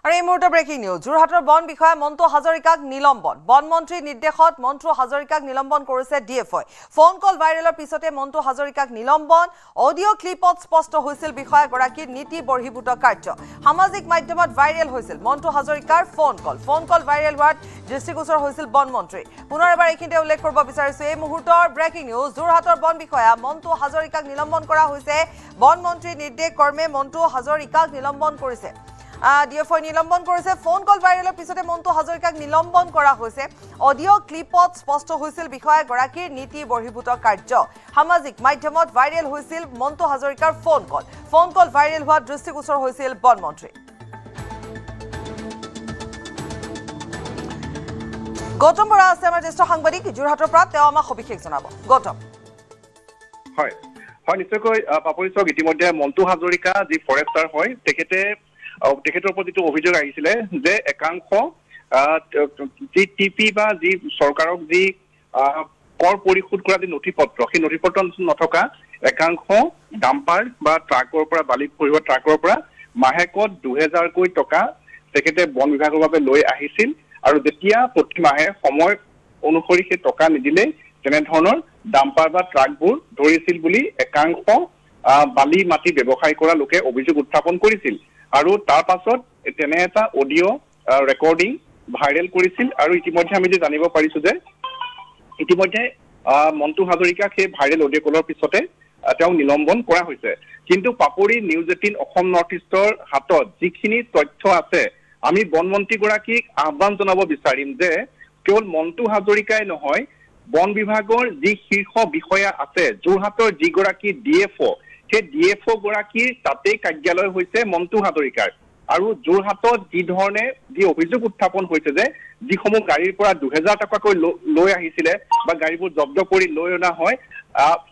আৰু এই মুহূৰ্তৰ ব্ৰেকিং নিউজ যোৰহাটৰ বন বিষয়া মন্টু হাজৰিকাক নিলম্বন বন মন্ত্ৰীৰ নিৰ্দেশত মন্টু হাজৰিকাক নিলম্বন কৰিছে ডিএফআই ফোন কল ভাইৰেলৰ পিছতে মন্টু হাজৰিকাক নিলম্বন অডিঅ' ক্লিপত স্পষ্ট হৈছিল বিষয়াগৰাকীৰ নীতি বৰ্হিভূত কাৰ্য সামাজিক মাধ্যমত ভাইৰেল হৈছিল মন্টু হাজৰিকাৰ ফোন কল ভাইৰেল হোৱাত দৃষ্টিগোচৰ হৈছিল বন মন্ত্ৰী পুনৰ এবাৰ এইখিনিতে উল্লেখ কৰিব বিচাৰিছো এই মুহূৰ্তৰ ব্ৰেকিং নিউজ যোৰহাটৰ বন বিষয়া মন্টু হাজৰিকাক নিলম্বন কৰা হৈছে বন মন্ত্ৰীৰ নিৰ্দেশ কৰ্মে মন্টু হাজৰিকাক নিলম্বন কৰিছে ডিএফআই নিলম্বন কৰিছে ফোন কল ভাইৰেলৰ পিছতে মন্টু হাজৰিকাক নিলম্বন কৰা হৈছে অডিঅ' ক্লিপত স্পষ্ট হৈছিল বিষয়াগৰাকীৰ নীতি বৰ্হিভূত কাৰ্য সামাজিক মাধ্যমত ভাইৰেল হৈছিল মন্টু হাজৰিকাৰ ফোন কল ভাইৰেল হোৱাত দৃষ্টিগোচৰ হৈছিল বন মন্ত্ৰী গৌতম বৰা আছে আমাৰ জ্যেষ্ঠ সাংবাদিক যোৰহাটৰ পৰা তেওঁ আমাক সবিশেষ জনাব গৌতম হয় নিশ্চয়কৈ পাপৰি চক ইতিমধ্যে মন্টু হাজৰিকা যি ফৰেষ্টাৰ হয় তেখেতৰ ওপৰত যিটো অভিযোগ আহিছিলে যে একাংশ যি টিপি বা যি চৰকাৰক যি কৰ পৰিশোধ কৰা যি নথিপত্ৰ সেই নথিপত্ৰ নথকা একাংশ ডাম্পাৰ বা ট্ৰাকৰ পৰা বালি পৰিবহণ ট্ৰাকৰ পৰা মাহেকত 2000কৈ টকা তেখেতে বন বিভাগৰ বাবে লৈ আহিছিল আৰু যেতিয়া প্ৰতি মাহে সময় অনুসৰি সেই টকা নিদিলে তেনেধৰণৰ ডাম্পাৰ বা ট্ৰাকবোৰ ধৰিছিল বুলি একাংশ বালি মাটি ব্যৱসায় কৰা লোকে অভিযোগ উত্থাপন কৰিছিল আৰু তাৰ পাছত তেনে এটা অডিঅ' ৰেকৰ্ডিং ভাইৰেল কৰিছিল আৰু ইতিমধ্যে আমি যে জানিব পাৰিছো যে ইতিমধ্যে মন্টু হাজৰিকাক সেই ভাইৰেল অডিঅ' কলৰ পিছতে তেওঁ নিলম্বন কৰা হৈছে কিন্তু পাপৰি নিউজ 18 অসম নৰ্থ ইষ্টৰ হাতত যিখিনি তথ্য আছে আমি বনমন্ত্ৰীগৰাকীক আহ্বান জনাব বিচাৰিম যে কেৱল মন্টু হাজৰিকাই নহয় বন বিভাগৰ যি শীৰ্ষ বিষয়া আছে যোৰহাটৰ যিগৰাকী ডিএফঅ সেই ডিএফঅ গৰাকীৰ তাতেই কাৰ্যালয় হৈছে মন্টু হাজৰিকাৰ আৰু যোৰহাটত যি ধৰণে যি অভিযোগ উত্থাপন হৈছে যে যিসমূহ গাড়ীৰ পৰা 2000 টকাকৈ লৈ আহিছিলে বা গাড়ীবোৰ জব্দ কৰি লৈ অনা হয়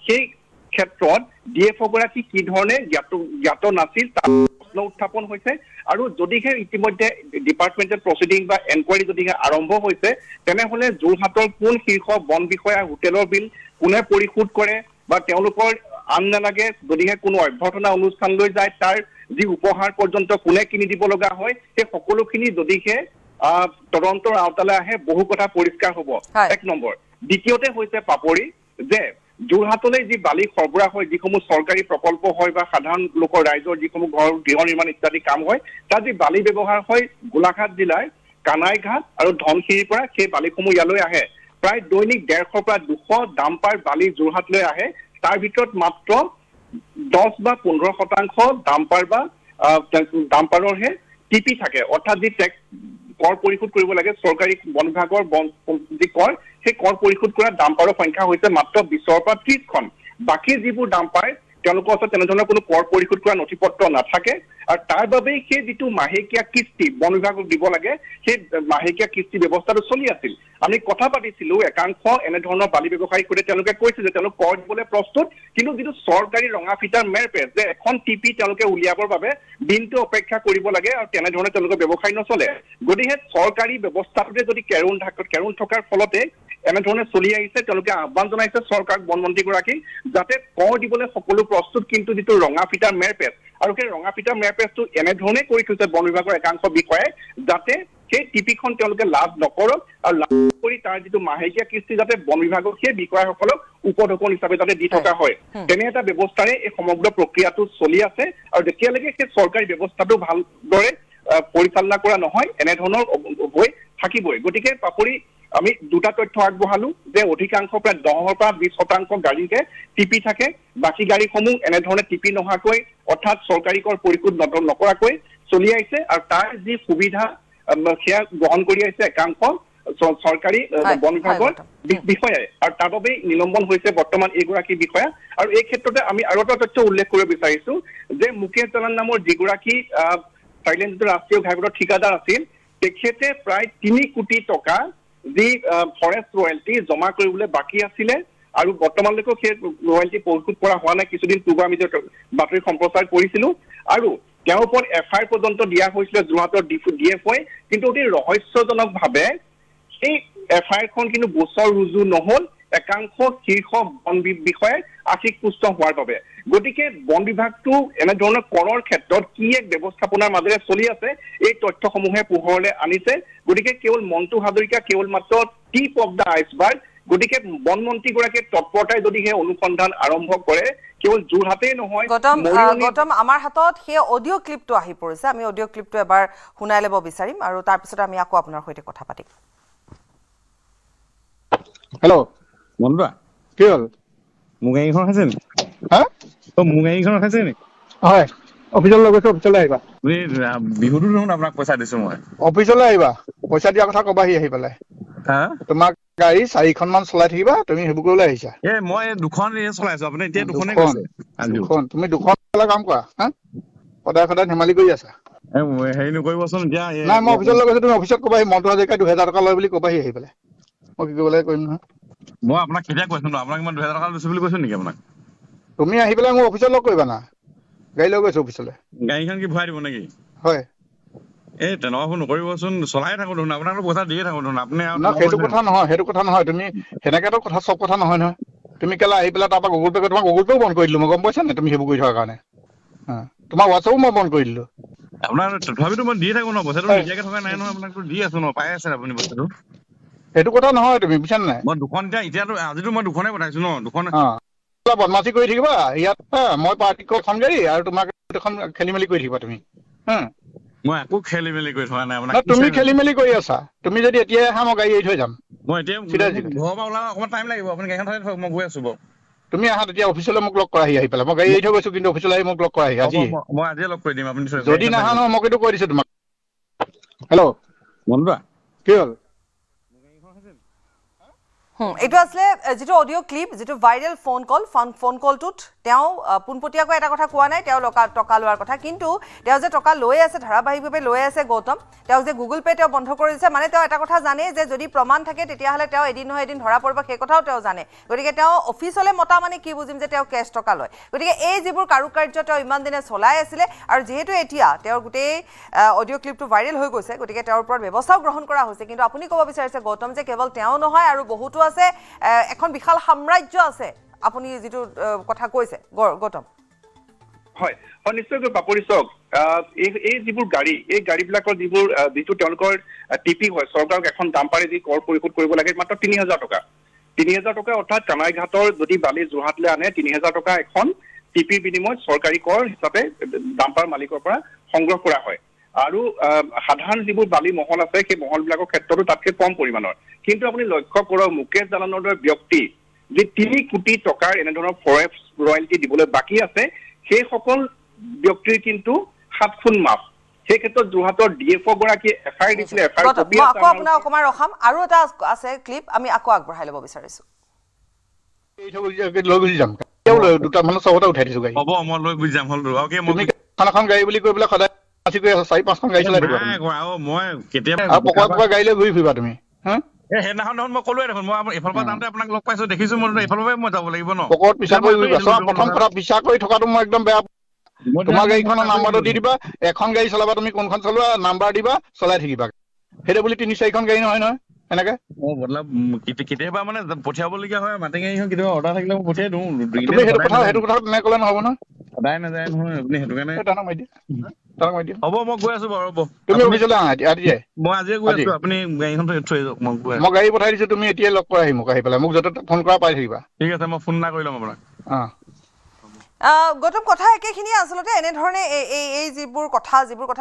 সেই ক্ষেত্ৰত ডিএফঅ গৰাকী কি ধৰণে জ্ঞাত নাছিল তাৰ প্ৰশ্ন উত্থাপন হৈছে আৰু যদিহে ইতিমধ্যে ডিপাৰ্টমেণ্টেল প্ৰচিডিং বা এনকুৱাৰী যদিহে আৰম্ভ হৈছে তেনেহলে যোৰহাটৰ কোন শীৰ্ষ বন বিষয়া হোটেলৰ বিল কোনে পৰিশোধ কৰে বা তেওঁলোকৰ আন নালাগে যদিহে কোনো অভ্যৰ্থনা অনুষ্ঠানলৈ যায় তাৰ যি উপহাৰ পৰ্যন্ত কোনে কিনি দিব লগা হয় সেই সকলোখিনি যদিহে তদন্তৰ আওতালৈ আহে বহু কথা পৰিষ্কাৰ হ'ব এক নম্বৰ দ্বিতীয়তে হৈছে পাপৰি যে যোৰহাটলৈ যি বালি সৰবৰাহ হয় যিসমূহ চৰকাৰী প্ৰকল্প হয় বা সাধাৰণ লোকৰ ৰাইজৰ যিসমূহ ঘৰ গৃহ নিৰ্মাণ ইত্যাদি কাম হয় তাত যি বালি ব্যৱহাৰ হয় গোলাঘাট জিলাৰ কানাইঘাট আৰু ধনশিৰিৰ পৰা সেই বালিসমূহ ইয়ালৈ আহে প্ৰায় দৈনিক 150 পৰা 200 ডাম্পাৰ বালি যোৰহাটলৈ আহে তাৰ ভিতৰত মাত্ৰ 10 বা 15% ডাম্পাৰ বা ডাম্পাৰৰহে টিপি থাকে অৰ্থাৎ যি টেক্স কৰ পৰিশোধ কৰিব লাগে চৰকাৰী বন বিভাগৰ যি কৰ সেই কৰ পৰিশোধ কৰা ডাম্পাৰৰ সংখ্যা হৈছে মাত্ৰ 20 পৰা 30খন বাকী যিবোৰ ডাম্পাৰ তেওঁলোকৰ ওচৰত তেনেধৰণৰ কোনো কৰ পৰিশোধ কৰা নথিপত্ৰ নাথাকে আৰু তাৰ বাবেই সেই যিটো মাহেকীয়া কিস্তি বন বিভাগক দিব লাগে সেই মাহেকীয়া কিস্তি ব্যৱস্থাটো চলি আছিল আমি কথা পাতিছিলো একাংশ এনেধৰণৰ বালি ব্যৱসায়ীৰ সৈতে তেওঁলোকে কৈছে যে তেওঁলোক কৰ দিবলৈ প্ৰস্তুত কিন্তু যিটো চৰকাৰী ৰঙা ফিটাৰ মেৰপেজ যে এখন টিপি তেওঁলোকে উলিয়াবৰ বাবে দিনটো অপেক্ষা কৰিব লাগে আৰু তেনেধৰণে তেওঁলোকৰ ব্যৱসায় নচলে গতিকে চৰকাৰী ব্যৱস্থাটোতে যদি কেৰুণ থকাৰ ফলতে এনেধৰণে চলি আহিছে তেওঁলোকে আহ্বান জনাইছে চৰকাৰ বনমন্ত্ৰীগৰাকীক যাতে কৰ দিবলৈ সকলো প্ৰস্তুত কিন্তু যিটো ৰঙা ফিটাৰ মেৰপেজ আৰু সেই ৰঙা ফিটাৰ মেৰপেজটো এনেধৰণে কৰি থৈছে বন বিভাগৰ একাংশ বিষয়াই যাতে সেই টিপিখন তেওঁলোকে লাভ নকৰক আৰু লাভ কৰি তাৰ যিটো মাহেকীয়া কিস্তি যাতে বন বিভাগৰ সেই বিষয়াসকলক উপঢৌকন হিচাপে যাতে দি থকা হয় তেনে এটা ব্যৱস্থাৰে এই সমগ্ৰ প্ৰক্ৰিয়াটো চলি আছে আৰু যেতিয়ালৈকে সেই চৰকাৰী ব্যৱস্থাটো ভালদৰে পৰিচালনা কৰা নহয় এনেধৰণৰ হৈ থাকিবই গতিকে পাপৰি আমি দুটা তথ্য আগবঢ়ালো যে অধিকাংশ প্ৰায় 10 পৰা 20% গাড়ীকে টিপি থাকে বাকী গাড়ীসমূহ এনেধৰণে টিপি নোহোৱাকৈ অৰ্থাৎ চৰকাৰী কৰ পৰিশোধ নকৰাকৈ চলি আহিছে আৰু তাৰ যি সুবিধা সেয়া গ্ৰহণ কৰি আহিছে একাংশ চৰকাৰী বন বিভাগৰ বিষয়াই আৰু তাৰ বাবে নিলম্বন হৈছে বৰ্তমান এইগৰাকী বিষয়া আৰু এই ক্ষেত্ৰতে আমি আৰু এটা তথ্য উল্লেখ কৰিব বিচাৰিছো যে মুকেশ জালান নামৰ যিগৰাকী থাইলেণ্ড ৰাষ্ট্ৰীয় ঘাইপথৰ ঠিকাদাৰ আছিল তেখেতে প্ৰায় 3 কোটি টকা যি ফৰেষ্ট ৰয়েলটি জমা কৰিবলৈ বাকী আছিলে আৰু বৰ্তমানলৈকে সেই ৰয়েলটি পৰিশোধ কৰা হোৱা নাই কিছুদিন পূৰ্বে আমি যে বাতৰি সম্প্ৰচাৰ কৰিছিলো আৰু তেওঁৰ ওপৰত এফআইআৰ পৰ্যন্ত দিয়া হৈছিলে যোৰহাটৰ ডিএফঅই কিন্তু অতি ৰহস্যজনকভাৱে এই এফআইআৰখন কিন্তু গোচৰ ৰুজু নহল একাংশ শীৰ্ষ বন বিষয়াই আৰ্থিক পুষ্ট হোৱাৰ বাবে গতিকে বন বিভাগটো এনেধৰণৰ কৰৰ ক্ষেত্ৰত কি এক ব্যৱস্থাপনাৰ মাজেৰে চলি আছে এই তথ্যসমূহে পোহৰলৈ আনিছে গতিকে কেৱল মন্টু হাজৰিকা কেৱল মাত্ৰ টিপ অফ দ্য আইসবাৰ্গ গতিকে বন মন্ত্ৰীগৰাকীয়ে তৎপৰতাই যদি সেই অনুসন্ধান আৰম্ভ কৰে কেৱল যোৰহাটেই নহয় গৌতম আমাৰ হাতত সেই অডিঅ' ক্লিপটো আহি পৰিছে আমি অডিঅ' ক্লিপটো এবাৰ শুনাই ল'ব বিচাৰিম আৰু তাৰপিছত আমি আকৌ আপোনাৰ সৈতে কথা পাতিম হেল্ল' মনবা কি হ'ল মোৰ গাড়ীখন আছে নি হা মোৰ গাড়ীখন আছে নি হয় অফিচলৈ গৈছো অফিচলৈ আহিবা তুমি বিহুতো দেখোন আপোনাক পইচা দিছো মই অফিচলৈ আহিবা পইচা দিয়া কথা কবাহি আহি পেলাই হা তোমাক গাড়ী 4খন চলাই থাকিবা তুমি সেইবোৰ কৰিবলৈ আহিছা মই দুখন চলাইছো আপুনি এতিয়া দুখনে কৈছে দুখন তুমি দুখন কাম কৰা হা সদায় সদায় ধেমালি কৰি আছা হেৰি নকৰিবচোন এতিয়া নাই মই অফিচলৈ গৈছো তুমি অফিচত কবাহি মন্টু হাজৰিকাই 2000 টকা লয় বুলি কবাহি আহি পেলাই মই কি কৰিবলৈ কৰিম নহয় মই আপোনাক কেতিয়া কৈছো ন আপোনাক মই 2000 টকা লৈছো বুলি কৈছো নেকি আপোনাক তুমি আহি পেলাই মোক অফিচত লগ কৰিবা না গাড়ী লৈ গৈছো অফিচলৈ গাড়ীখন কি ভৰাই দিব নেকি হয় এই তেনেকুৱাবোৰ নকৰিবচোন চলাই থাকো দেখোন আপোনাক পইচা দিয়ে থাকো দেখোন আপুনি সেইটো কথা নহয় তুমি সেনেকেতো কথা চব কথা নহয় নহয় তুমি কেলা আহি পেলাই তাৰপৰা গুগল পে' তোমাক গুগল পে'ও বন্ধ কৰি দিলো মই গম পাইছা নে তুমি সেইবোৰ কৰি থকাৰ কাৰণে তোমাৰ হোৱাটছআপো মই বন্ধ কৰি দিলো আপোনাৰ তথাপিতো মই দিয়ে থাকো ন পইচাটো নিদিয়াকে থকা নাই নহয় আপোনাকতো দি আছো ন পাই আছে আপুনি বস্তুটো সেইটো কথা নহয় তুমি বুজিছা নাই মই দুখন এতিয়াতো আজিতো মই দুখনে পঠাইছো ন দুখন বদমাচি কৰি থাকিবা ইয়াত মই পাৰ্টিক এখন গাড়ী আৰু তোমাক এখন খেলি মেলি কৰি থাকিবা তুমি মই একো খেলি মেলি কৰি থকা নাই আপোনাক তুমি খেলি মেলি কৰি আছা তুমি যদি এতিয়াই আহা মই গাড়ী এৰি থৈ যাম মই এতিয়া ঘৰৰ পৰা ওলাব অকণমান টাইম লাগিব আপুনি গাড়ীখন থৈ থওক মই গৈ আছো বাৰু তুমি আহা তেতিয়া অফিচলৈ মোক লগ কৰাহি আহি পেলাই মই গাড়ী এৰি থৈ গৈছো কিন্তু অফিচলৈ আহি মোক লগ কৰাহি আজি মই আজিয়ে লগ কৰি দিম আপুনি যদি নাহা নহয় মই কিন্তু কৈ দিছো তোমাক হেল্ল' মনবা কি হ'ল এইটো আছিলে যেটো অডিঅ' ক্লিপ যেটো ভাইৰেল ফোন কলটোত তেওঁ পোনপটীয়াকৈ এটা কথা কোৱা নাই তেওঁ টকা লোৱাৰ কথা কিন্তু তেওঁ যে টকা লৈ আছে ধাৰাবাহিকভাৱে লৈ আছে গৌতম তেওঁ যে গুগল পে' তেওঁ বন্ধ কৰি দিছে মানে তেওঁ এটা কথা জানে যে যদি প্ৰমাণ থাকে তেতিয়াহ'লে তেওঁ এদিন নহয় এদিন ধৰা পৰিব সেই কথাও তেওঁ জানে গতিকে তেওঁ অফিচলৈ মতা মানে কি বুজিম যে তেওঁ কেছ টকা লয় গতিকে এই যিবোৰ কাৰুকাৰ্য তেওঁ ইমান দিনে চলাই আছিলে আৰু যিহেতু এতিয়া তেওঁৰ গোটেই অডিঅ' ক্লিপটো ভাইৰেল হৈ গৈছে গতিকে তেওঁৰ ওপৰত ব্যৱস্থাও গ্ৰহণ কৰা হৈছে কিন্তু আপুনি ক'ব বিচাৰিছে গৌতম যে কেৱল তেওঁ নহয় আৰু বহুতো আছে এখন বিশাল সাম্ৰাজ্য আছে আপুনি যেটো কথা কৈছে গৌতম হয় নিশ্চয়কৈ পাপৰি চক এই যিবোৰ গাড়ী এই গাড়ীবিলাকৰ যিটো তেওঁলোকৰ টিপি হয় চৰকাৰক এখন ডাম্পাৰে যি কৰ পৰিশোধ কৰিব লাগে মাত্ৰ 3000 টকা 3000 টকা অৰ্থাৎ কানাইঘাটৰ যদি বালি যোৰহাটলৈ আনে 3000 টকা এখন টিপিৰ বিনিময়ত চৰকাৰী কৰ হিচাপে ডাম্পাৰ মালিকৰ পৰা সংগ্ৰহ কৰা হয় আৰু সাধাৰণ যিবোৰ বালি মহল আছে সেই মহলবিলাকৰ ক্ষেত্ৰতো তাতকৈ কম পৰিমাণৰ কিন্তু আপুনি লক্ষ্য কৰক মুকেশ জালানৰ দৰে ব্যক্তি যে 3 কোটি টকাৰ এনেধৰণৰ ফৰেষ্ট ৰয়েলটি দিবলৈ বাকী আছে সেই সকল ব্যক্তিৰ কিন্তু 7 ফুট মাপ সেই ক্ষেত্ৰত যোৰহাটৰ ডিএফঅ গৰাকীয়ে এফআইআৰ দিছিলে এফআইআৰ কপি আছে আকৌ আপোনাৰ অকমান ৰখাম আৰু এটা আছে ক্লিপ আমি আকৌ আগবঢ়াই ল'ব বিচাৰিছো লৈ গুচি যাম দুটা মানুহ চবতে উঠাই দিছো গাড়ী হ'ব মই লৈ গুচি যাম হ'ল ওকে তুমি এখন গাড়ী বুলি কৈ পেলাই সদায় 4-5খন গাড়ী চলাই দিবা মই কেতিয়াবা পকা গাড়ী লৈ ঘূৰি ফুৰিবা তুমি সেইদিনাখন দেখোন মই ক'লোৱে দেখোন মই এইফালৰ পৰা যাওঁতে আপোনাক লগ পাইছো দেখিছো মই এইফালৰ পৰাই মই যাব লাগিব ন পকৰত পিছা কৰি প্ৰথম কথা পিছা কৰি থকাটো মই একদম বেয়া তোমাৰ গাড়ীখনৰ নাম্বাৰটো দি দিবা এখন গাড়ী চলাবা তুমি কোনখন চলোৱা নাম্বাৰ দিবা চলাই থাকিবা সেইটো বুলি 3-4খন গাড়ী নহয় এনেকে কেতিয়াবা মানে পঠিয়াবলগীয়া হয় মাটি গাড়ীখন কেতিয়াবা অৰ্ডাৰ থাকিলে মই পঠিয়াই দিওঁ তুমি সেইটো কথা তেনে ক'লে নহ'ব নহয় সদায় নাযায় নহয় আপুনি সেইটো কাৰণে হ'ব মই গৈ আছো বাৰু তুমি অফিচলৈ আহা আজিয়ে মই আজিয়ে গৈ আছো আপুনি গাড়ীখন থৈ যাওক মই গাড়ী পঠাই দিছো তুমি এতিয়াই লগ কৰাহি মোক আহি পেলাই মোক য'তে ফোন কৰা পাই থাকিবা ঠিক আছে মই ফোন এটা কৰি ল'ম আপোনাক গৌতম কথা একেখিনিয়ে আচলতে এনেধৰণে এই যিবোৰ কথা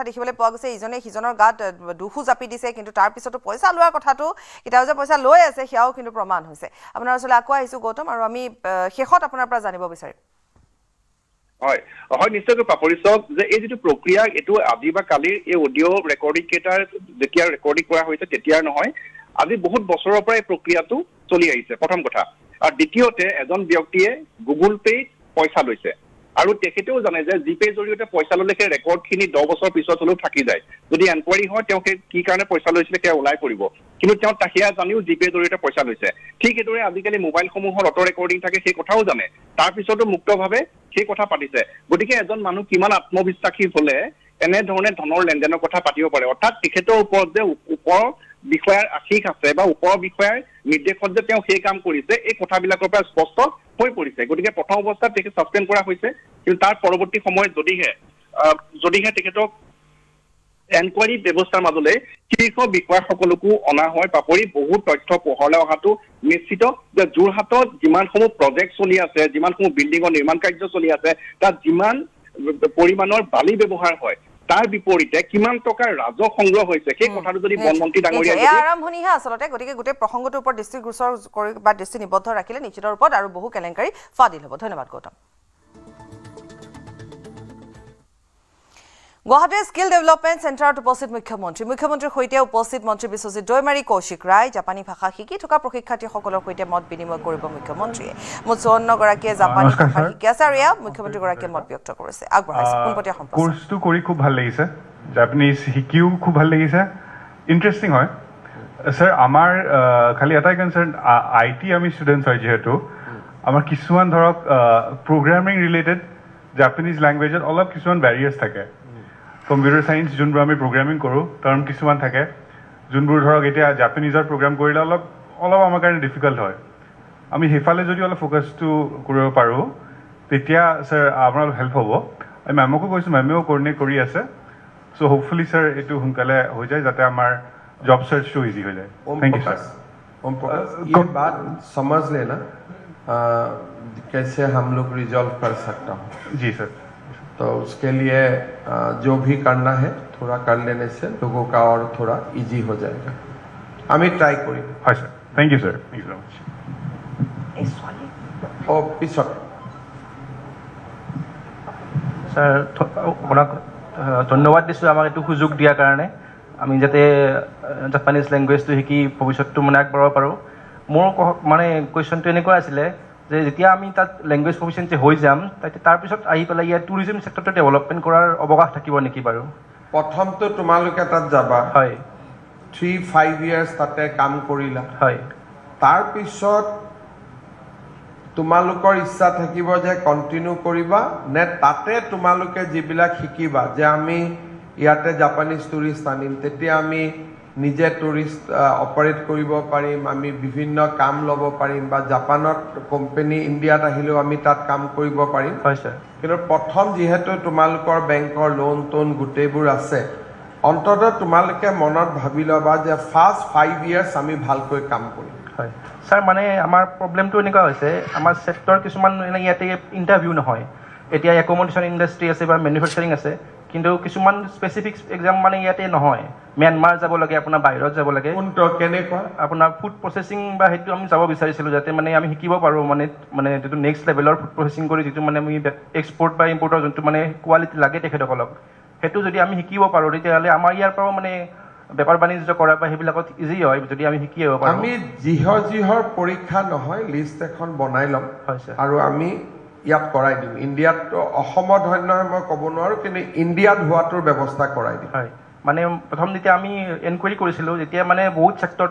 দেখিবলৈ পোৱা গৈছে ইজনে সিজনৰ গাত দুখো জাপি দিছে কিন্তু তাৰ পিছতো পইচা লোৱাৰ কথাটো কেতিয়াও যে পইচা লৈ আছে সেয়াও কিন্তু প্ৰমাণ হৈছে আপোনাৰ ওচৰলৈ আকৌ আহিছো গৌতম আৰু আমি শেষত আপোনাৰ পৰা জানিব বিচাৰিম হয় নিশ্চয়কৈ পাপৰি চক যে এই যিটো প্ৰক্ৰিয়া এইটো আজি বা কালিৰ এই অডিঅ' ৰেকৰ্ডিং কেইটাৰ যেতিয়া ৰেকৰ্ডিং কৰা হৈছে তেতিয়াৰ নহয় আজি বহুত বছৰৰ পৰা এই প্ৰক্ৰিয়াটো চলি আহিছে প্ৰথম কথা আৰু দ্বিতীয়তে এজন ব্যক্তিয়ে গুগল পে'ত পইচা লৈছে আৰু তেখেতেও জানে যে জিপেৰ জৰিয়তে পইচা ল'লে সেই ৰেকৰ্ডখিনি 10 বছৰ পিছত হ'লেও থাকি যায় যদি এনকুৱাৰী হয় তেওঁ সেই কি কাৰণে পইচা লৈছিলে সেয়া ওলাই পৰিব কিন্তু তেওঁ সেয়া জানিও জিপেৰ জৰিয়তে পইচা লৈছে ঠিক সেইদৰে আজিকালি মোবাইলসমূহত অটো ৰেকৰ্ডিং থাকে সেই কথাও জানে তাৰপিছতো মুক্তভাৱে সেই কথা পাতিছে গতিকে এজন মানুহ কিমান আত্মবিশ্বাসী হ'লে এনেধৰণে ধনৰ লেনদেনৰ কথা পাতিব পাৰে অৰ্থাৎ তেখেতৰ ওপৰত যে ওপৰৰ বিষয়াৰ আশীষ আছে বা ওপৰৰ বিষয়াৰ নিৰ্দেশত যে তেওঁ সেই কাম কৰিছে এই কথাবিলাকৰ পৰা স্পষ্ট হৈ পৰিছে গতিকে প্ৰথম অৱস্থাত তেখেত ছাছপেণ্ড কৰা হৈছে কিন্তু তাৰ পৰৱৰ্তী সময়ত যদিহে তেখেতক এনকুৱাৰী ব্যৱস্থাৰ মাজলৈ শীৰ্ষ বিষয়াসকলকো অনা হয় পাপৰি বহুত তথ্য পোহৰলৈ অহাটো নিশ্চিত যে যোৰহাটত যিমানসমূহ প্ৰজেক্ট চলি আছে যিমানসমূহ বিল্ডিঙৰ নিৰ্মাণ কাৰ্য চলি আছে তাত যিমান পৰিমাণৰ বালি ব্যৱহাৰ হয় তাৰ বিপৰীতে কিমান টকাৰ ৰাজহ সংগ্ৰহ হৈছে সেই কথাটো যদি বনমন্ত্ৰী ডাঙৰীয়া এয়া আৰম্ভণিহে আচলতে গতিকে গোটেই প্ৰসংগটোৰ ওপৰত দৃষ্টিগোচৰ কৰি বা দৃষ্টি নিবদ্ধ ৰাখিলে নিশ্চিত ৰূপত আৰু বহু কেলেংকাৰী ফাদিল হ'ব ধন্যবাদ গৌতম গুৱাহাটীৰ স্কিল ডেভেলপমেণ্ট চেণ্টাৰত উপস্থিত মুখ্যমন্ত্ৰীৰ সৈতে উপস্থিত মন্ত্ৰী বিশ্বজিৎ দৈমাৰী কৌশিক ৰায় জাপানী ভাষা শিকি থকা প্ৰশিক্ষাৰ্থীসকলৰ সৈতে মত বিনিময় কৰিব মুখ্যমন্ত্ৰীয়ে মুঠ 54গৰাকীয়ে জাপানী ভাষা শিকি আছে আৰু এয়া মুখ্যমন্ত্ৰীগৰাকীয়ে মত ব্যক্ত কৰিছে আগবঢ়াইছে পোনপটীয়া সম্প্ৰচাৰ কোৰ্চটো কৰি খুব ভাল লাগিছে জাপানীজ শিকিও খুব ভাল লাগিছে ইণ্টাৰেষ্টিং হয় স্যাৰ আমাৰ খালি এটাই কনচাৰ্ণ আইটি আমি ষ্টুডেণ্টছ হয় যিহেতু আমাৰ কিছুমান ধৰক প্ৰগ্ৰামিং ৰিলেটেড জাপানীজ লেংগুৱেজত অলপ কিছুমান বেৰিয়াৰ্ছ থাকে কম্পিউটাৰ চায়েন্স যোনবোৰ আমি প্ৰগ্ৰামিং কৰোঁ টাৰ্ম কিছুমান থাকে যোনবোৰ ধৰক এতিয়া জাপানীজৰ প্ৰগ্ৰাম কৰিলে অলপ আমাৰ কাৰণে ডিফিকাল্ট হয় আমি সেইফালে যদি অলপ ফ'কাছটো কৰিব পাৰোঁ তেতিয়া স্যাৰ আপোনাৰ অলপ হেল্প হ'ব আমি মেমকো কৈছোঁ মেমেও কোঅৰ্ডিনেট কৰি আছে চ' হোপফুলি স্যাৰ এইটো সোনকালে হৈ যায় যাতে আমাৰ जॉब सर्च तो इजी हो जाए thank you sir Om Prakash ये बात समझ लेना कैसे हम लोग रिजॉल्व कर सकता हूँ जी सर तो उसके लिए जो भी करना है थोड़ा कर लेने से लोगों का और थोड़ा इजी हो जाएगा हमें ट्राई करी हाँ सर थैंक यू सर ओ पिछड़ স্যাৰ আপোনাক ধন্যবাদ দিছোঁ আমাক এইটো সুযোগ দিয়াৰ কাৰণে আমি যাতে জাপানীজ লেংগুৱেজটো শিকি ভৱিষ্যতটো মানে আগবঢ়াব পাৰোঁ মোৰ মানে কুৱেশ্যনটো এনেকুৱা আছিলে যে যেতিয়া আমি তাত লেংগুৱেজ প্ৰফিচিয়েঞ্চি হৈ যাম তাৰপিছত আহি পেলাই ইয়াত টুৰিজিম ছেক্টৰটো ডেভেলপমেণ্ট কৰাৰ অৱকাশ থাকিব নেকি বাৰু প্ৰথমটো তোমালোকে তাত যাবা হয় 3-5 ইয়াৰ্ছ তাতে কাম কৰিলা হয় তাৰপিছত তোমালোকৰ ইচ্ছা থাকিব যে কণ্টিনিউ কৰিবা নে তাতে তোমালোকে যিবিলাক শিকিবা যে আমি ইয়াতে জাপানীজ টুৰিষ্ট আনিম তেতিয়া আমি নিজে টুৰিষ্ট অপাৰেট কৰিব পাৰিম আমি বিভিন্ন কাম ল'ব পাৰিম বা জাপানত কোম্পানী ইণ্ডিয়াত আহিলেও আমি তাত কাম কৰিব পাৰিম হয় স্যাৰ কিন্তু প্ৰথম যিহেতু তোমালোকৰ বেংকৰ লোন টোন গোটেইবোৰ আছে অন্ততঃ তোমালোকে মনত ভাবি ল'বা যে ফাৰ্ষ্ট 5 ইয়াৰ্ছ আমি ভালকৈ কাম কৰিম হয় স্যাৰ মানে আমাৰ প্ৰব্লেমটো এনেকুৱা হৈছে আমাৰ ছেক্টৰ কিছুমান ইয়াতে ইণ্টাৰভিউ নহয় এতিয়া একমডেশ্যন ইণ্ডাষ্ট্ৰী আছে বা মেনুফেকচাৰিং আছে কিন্তু কিছুমান স্পেচিফিক এক্সাম মানে ইয়াতে নহয় ম্যানমাৰ যাব লাগে আপোনাৰ বাহিৰত যাব লাগে কোনটো কেনেকুৱা আপোনাৰ ফুড প্ৰচেছিং বা সেইটো আমি যাব বিচাৰিছিলোঁ যাতে মানে আমি শিকিব পাৰোঁ মানে যিটো নেক্সট লেভেলৰ ফুড প্ৰচেছিং কৰি যিটো মানে আমি এক্সপৰ্ট বা ইম্পৰ্টৰ যোনটো মানে কোৱালিটি লাগে তেখেতসকলক সেইটো যদি আমি শিকিব পাৰোঁ তেতিয়াহ'লে আমাৰ ইয়াৰ পৰাও মানে বেপাৰ বাণিজ্য কৰা বা সেইবিলাকত ইজি হয় যদি আমি শিকি আহিব পাৰোঁ আমি যিহৰ পৰীক্ষা নহয় লিষ্ট এখন বনাই ল'ম হয় স্যাৰ আৰু আমি ইয়াত কৰাই দিম ইণ্ডিয়াত অসমত হয় নহয় মই ক'ব নোৱাৰোঁ কিন্তু ইণ্ডিয়াত হোৱাটোৰ ব্যৱস্থা কৰাই দিম হয় মানে প্ৰথম যেতিয়া আমি এনকুৱাৰী কৰিছিলোঁ তেতিয়া মানে বহুত ছেক্টৰ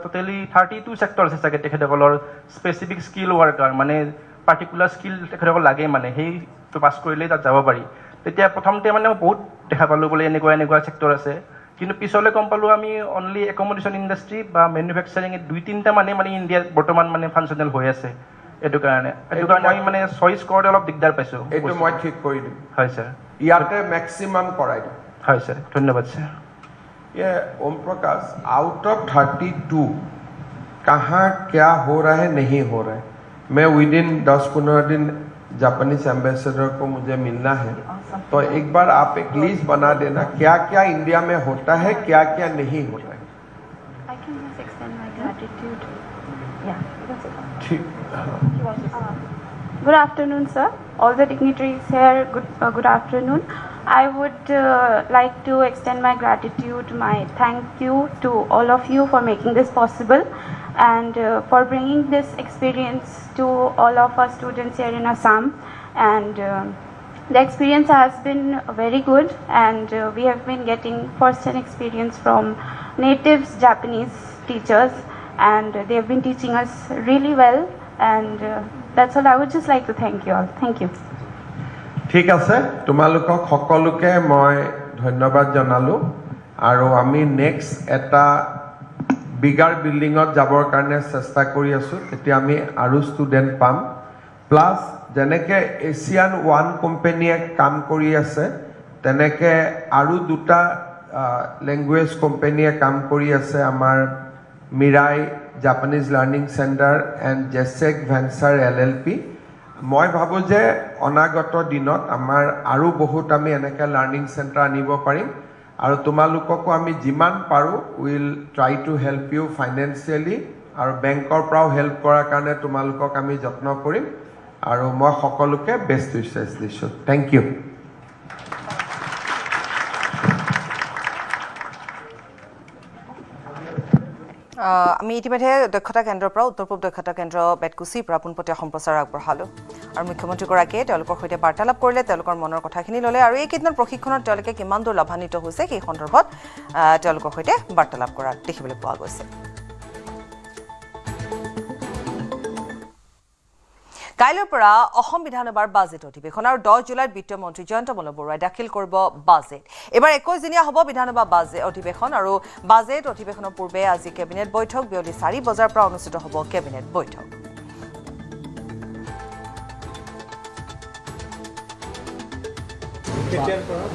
টোটেলি 32 ছেক্টৰ আছে চাগে তেখেতসকলৰ স্পেচিফিক স্কিল ৱৰ্কাৰ মানে পাৰ্টিকুলাৰ স্কিল তেখেতসকল লাগে মানে সেইটো পাছ কৰিলেই তাত যাব পাৰি তেতিয়া প্ৰথমতে মানে বহুত দেখা পালোঁ বোলে এনেকুৱা ছেক্টৰ আছে কিন্তু পিছলৈ গম পালোঁ আমি অনলি একমডেশ্যন ইণ্ডাষ্ট্ৰী বা মেনুফেকচাৰিং 2-3টা মানে ইণ্ডিয়াত বৰ্তমান মানে ফাংচনেল হৈ আছে এইটো কাৰণে আমি মানে চইচ কৰোঁতে অলপ দিগদাৰ পাইছোঁ এইটো মই ঠিক কৰি দিম হয় স্যাৰ ইয়াতে মেক্সিমাম কৰাই দিম হয় স্যাৰ ধন্যবাদ স্যাৰ ये ओम प्रकाश आउट ऑफ 32 कहाँ क्या हो रहा है नहीं हो रहा है मैं विद इन 10-15 दिन जापानीज एम्बेसडर को मुझे मिलना है तो एक बार आप एक लिस्ट बना देना क्या क्या इंडिया में होता है क्या क्या नहीं होता है I can just extend my gratitude. Yeah, that's it. ठीक Good afternoon, sir. All the dignitaries here, good afternoon. I would like to extend my gratitude, my thank you to all of you for making this possible and for bringing this experience to all of our students here in Assam. And the experience has been very good and we have been getting first-hand experience from natives Japanese teachers and they have been teaching us really well and that's all. I would just like to thank you all. Thank you. ঠিক আছে তোমালোকক সকলোকে মই ধন্যবাদ জনালোঁ আৰু আমি next এটা বিগাৰ বিল্ডিঙত যাবৰ কাৰণে চেষ্টা কৰি আছোঁ তেতিয়া আমি আৰু ষ্টুডেণ্ট পাম প্লাছ যেনেকৈ এছিয়ান ওৱান কোম্পেনীয়ে কাম কৰি আছে তেনেকৈ আৰু দুটা লেংগুৱেজ কোম্পেনীয়ে কাম কৰি আছে আমাৰ Mirai Japanese learning centre and জেছেক ভেঞ্চাৰ LLP মই ভাবোঁ যে অনাগত দিনত আমাৰ আৰু বহুত আমি এনেকৈ লাৰ্ণিং চেণ্টাৰ আনিব পাৰিম আৰু তোমালোককো আমি যিমান পাৰোঁ will try to help you financially আৰু বেংকৰ পৰাও হেল্প কৰাৰ কাৰণে তোমালোকক আমি যত্ন কৰিম আৰু মই সকলোকে বেষ্ট উইচেছ দিছোঁ থেংক ইউ আমি ইতিমধ্যে দক্ষতা কেন্দ্ৰৰ পৰা উত্তৰ পূব দক্ষতা কেন্দ্ৰ বেতকুচিৰ পৰা পোনপটীয়া সম্প্ৰচাৰ আগবঢ়ালোঁ আৰু মুখ্যমন্ত্ৰীগৰাকীয়ে তেওঁলোকৰ সৈতে বাৰ্তালাপ কৰিলে তেওঁলোকৰ মনৰ কথাখিনি ল'লে আৰু এইকেইদিনৰ প্ৰশিক্ষণত তেওঁলোকে কিমান দূৰ লাভান্বিত হৈছে সেই সন্দৰ্ভত তেওঁলোকৰ সৈতে বাৰ্তালাপ কৰা দেখিবলৈ পোৱা গৈছে কাইলৈৰ পৰা অসম বিধানসভাৰ বাজেট অধিৱেশন আৰু 10 জুলাইত বিত্ত মন্ত্ৰী জয়ন্ত মল্ল বৰুৱাই দাখিল কৰিব বাজেট এবাৰ 21 দিনীয়া হ'ব বিধানসভা বাজেট অধিৱেশন আৰু বাজেট অধিৱেশনৰ পূৰ্বে আজি কেবিনেট বৈঠক বিয়লি 4 বজাৰ পৰা অনুষ্ঠিত হ'ব কেবিনেট বৈঠক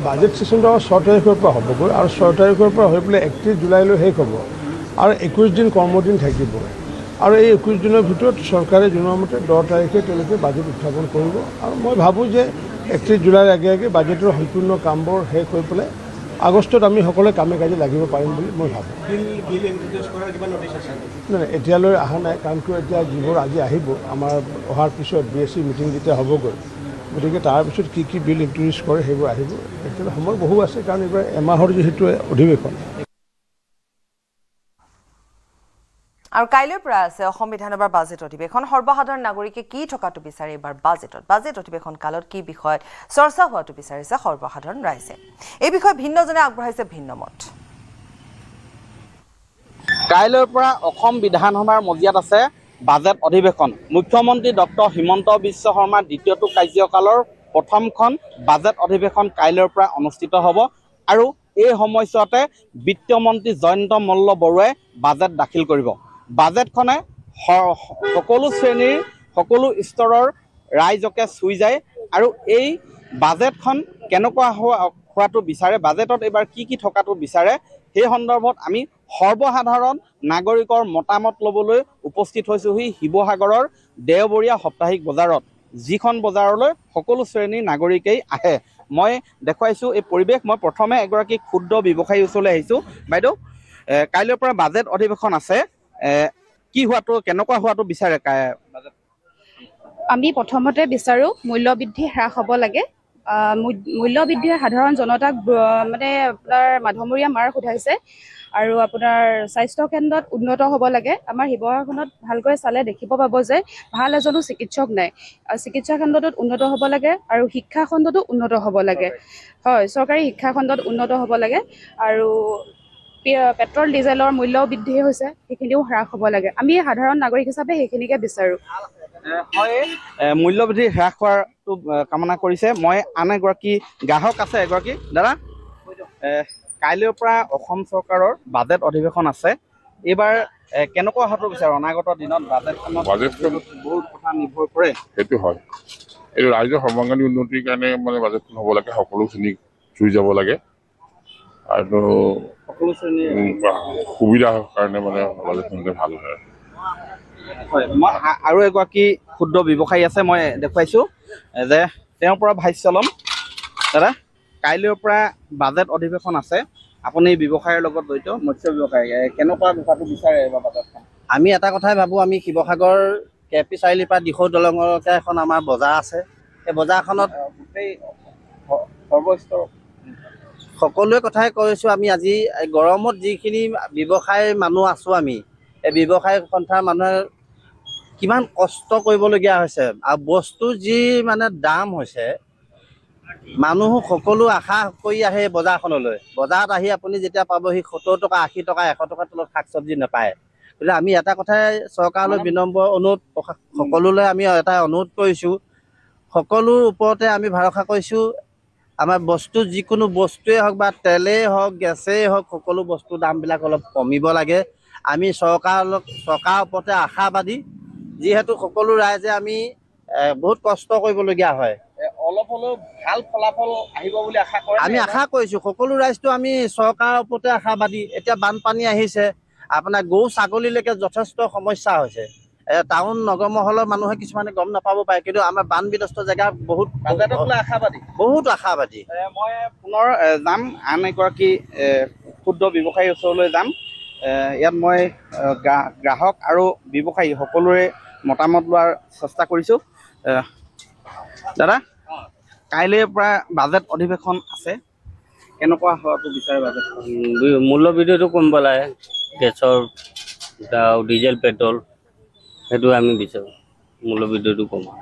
বাজেট সেশনটো 6 তাৰিখৰ পৰা হ'বগৈ আৰু 6 তাৰিখৰ পৰা হৈ পেলাই 31 জুলাইলৈ শেষ হ'ব আৰু 21 দিন কৰ্মদিন থাকিব আৰু এই 21 দিনৰ ভিতৰত চৰকাৰে জনোৱা মতে 10 তাৰিখে তেওঁলোকে বাজেট উত্থাপন কৰিব আৰু মই ভাবোঁ যে 31 জুলাইৰ আগে আগে বাজেটৰ সম্পূৰ্ণ কামবোৰ শেষ হৈ পেলাই আগষ্টত আমি সকলোৱে কামে কাজে লাগিব পাৰিম বুলি মই ভাবোঁ নাই এতিয়ালৈ অহা নাই কাৰণ কিয় এতিয়া যিবোৰ আজি আহিব আমাৰ অহাৰ পিছত BSc মিটিং যেতিয়া হ'বগৈ গতিকে তাৰপিছত কি বিল ইণ্ট্ৰডিউচ কৰে সেইবোৰ আহিব এতিয়ালৈ সময় বহু আছে কাৰণ এইবাৰ এমাহৰ যিহেতু অধিৱেশন আৰু কাইলৈৰ পৰা আছে অসম বিধানসভাৰ বাজেট অধিৱেশন সৰ্বসাধাৰণ নাগৰিকে কি থকাটো বিচাৰে এবাৰ বাজেট অধিৱেশন কালত কি বিষয়ত চৰ্চা হোৱাটো বিচাৰিছে সৰ্বসাধাৰণ ৰাইজে এই বিষয়ে ভিন্নজনে আগবঢ়াইছে ভিন্ন মত কাইলৈৰ পৰা অসম বিধানসভাৰ মজিয়াত আছে বাজেট অধিৱেশন মুখ্যমন্ত্ৰী ডক্টৰ হিমন্ত বিশ্ব শৰ্মাৰ দ্বিতীয়টো কাৰ্যকালৰ প্ৰথমখন বাজেট অধিৱেশন কাইলৈৰ পৰা অনুষ্ঠিত হ'ব আৰু এই সময়ছোৱাতে বিত্ত মন্ত্ৰী জয়ন্ত মল্ল বৰুৱাই বাজেট দাখিল কৰিব বাজেটখনে সকলো শ্ৰেণীৰ সকলো স্তৰৰ ৰাইজকে চুই যায় আৰু এই বাজেটখন কেনেকুৱা হোৱাটো বিচাৰে বাজেটত এইবাৰ কি থকাটো বিচাৰে সেই সন্দৰ্ভত আমি সৰ্বসাধাৰণ নাগৰিকৰ মতামত ল'বলৈ উপস্থিত হৈছোহি শিৱসাগৰৰ দেওবৰীয়া সাপ্তাহিক বজাৰত যিখন বজাৰলৈ সকলো শ্ৰেণীৰ নাগৰিকেই আহে মই দেখুৱাইছোঁ এই পৰিৱেশ মই প্ৰথমে এগৰাকী ক্ষুদ্ৰ ব্যৱসায়ী ওচৰলৈ আহিছোঁ বাইদেউ কাইলৈৰ পৰা বাজেট অধিৱেশন আছে কি হোৱাটো কেনেকুৱা হোৱাটো বিচাৰে আমি প্ৰথমতে বিচাৰোঁ মূল্যবৃদ্ধি হ্ৰাস হ'ব লাগে মূল্যবৃদ্ধিয়ে সাধাৰণ জনতাক মানে আপোনাৰ মাধমৰীয়া মাৰ সোধাইছে আৰু আপোনাৰ স্বাস্থ্য কেন্দ্ৰত উন্নত হ'ব লাগে আমাৰ শিৱসাগৰখনত ভালকৈ চালে দেখিব পাব যে ভাল এজনো চিকিৎসক নাই চিকিৎসা খণ্ডটোত উন্নত হ'ব লাগে আৰু শিক্ষা খণ্ডটো উন্নত হ'ব লাগে হয় চৰকাৰী শিক্ষা খণ্ডত উন্নত হ'ব লাগে আৰু পেট্ৰল ডিজেলৰ মূল্য বৃদ্ধি হৈছে সেইখিনিও হ্ৰাস হ'ব লাগে আমি সাধাৰণ নাগৰিক হিচাপে সেইখিনিকে বিচাৰোঁ হয় মূল্যবৃদ্ধি হ্ৰাস হোৱাটো কামনা কৰিছে মই আন এগৰাকী গ্ৰাহক আছে এগৰাকী দাদা কাইলৈৰ পৰা অসম চৰকাৰৰ বাজেট অধিৱেশন আছে এইবাৰ কেনেকুৱা হোৱাটো বিচাৰে অনাগত দিনত বাজেটখন বহুত কথা নিৰ্ভৰ কৰে সেইটো হয় এইটো ৰাইজৰ সৰ্বাংগী উন্নতিৰ কাৰণে মানে বাজেটখন হ'ব লাগে সকলো শ্ৰেণীক চুই যাব লাগে আৰু সকলো শ্ৰেণীৰ সুবিধা কাৰণে মানে বাজেটখন ভাল হয় হয় মই আৰু এগৰাকী ক্ষুদ্ৰ ব্যৱসায়ী আছে মই দেখুৱাইছোঁ যে তেওঁৰ পৰা ভাষ্য ল'ম দাদা কাইলৈৰ পৰা বাজেট অধিৱেশন আছে আপুনি ব্যৱসায়ৰ লগত জড়িত মৎস্য ব্যৱসায়ী কেনেকুৱা হোৱাটো বিচাৰে এইবাৰ বাজেটখন আমি এটা কথাই ভাবোঁ আমি শিৱসাগৰ KP চাৰিআলিৰ পৰা দিখৌ দলঙলৈকে এখন আমাৰ বজাৰ আছে সেই বজাৰখনত গোটেই সৰ্বস্তৰ সকলোৱে কথাই কৈছোঁ আমি আজি গৰমত যিখিনি ব্যৱসায়ী মানুহ আছোঁ আমি এই ব্যৱসায় সন্থাৰ মানুহে কিমান কষ্ট কৰিবলগীয়া হৈছে আৰু বস্তু যি মানে দাম হৈছে মানুহ সকলো আশা কৰি আহে বজাৰখনলৈ বজাৰত আহি আপুনি যেতিয়া পাবহি 70 টকা 80 টকা 100 টকাৰ তলত শাক চব্জি নাপায় গতিকে আমি এটা কথাই চৰকাৰলৈ বিনম্ৰ অনুৰোধ সকলোলৈ আমি এটা অনুৰোধ কৰিছোঁ সকলোৰ ওপৰতে আমি ভৰসা কৰিছোঁ আমাৰ বস্তু যিকোনো বস্তুৱেই হওক বা তেলেই হওক গেছেই হওক সকলো বস্তুৰ দামবিলাক অলপ কমিব লাগে আমি চৰকাৰৰ ওপৰতে আশাবাদী যিহেতু সকলো ৰাইজে আমি বহুত কষ্ট কৰিবলগীয়া হয় অলপ হ'লেও ভাল ফলাফল আহিব বুলি আশা কৰে আমি আশা কৰিছোঁ সকলো ৰাইজটো আমি চৰকাৰৰ ওপৰতে আশাবাদী এতিয়া বানপানী আহিছে আপোনাৰ গৰু ছাগলীলৈকে যথেষ্ট সমস্যা হৈছে টাউন নগৰ মহলৰ মানুহে কিছুমানে গম নাপাব পাৰে কিন্তু আমাৰ বান বিধ্বস্ত জেগা বহুত আশাবাদী বহুত আশাবাদী মই পুনৰ যাম আন এগৰাকী ক্ষুদ্ৰ ব্যৱসায়ীৰ ওচৰলৈ যাম ইয়াত মই গ্ৰাহক আৰু ব্যৱসায়ী সকলোৰে মতামত লোৱাৰ চেষ্টা কৰিছোঁ দাদা কাইলৈৰ পৰা বাজেট অধিৱেশন আছে কেনেকুৱা হোৱাটো বিচাৰে বাজেট মূল্য বৃদ্ধিটো কমিব লাগে গেছৰ ডিজেল পেট্ৰল সেইটো আমি বিচাৰোঁ মূল্য বৃদ্ধিটো কমা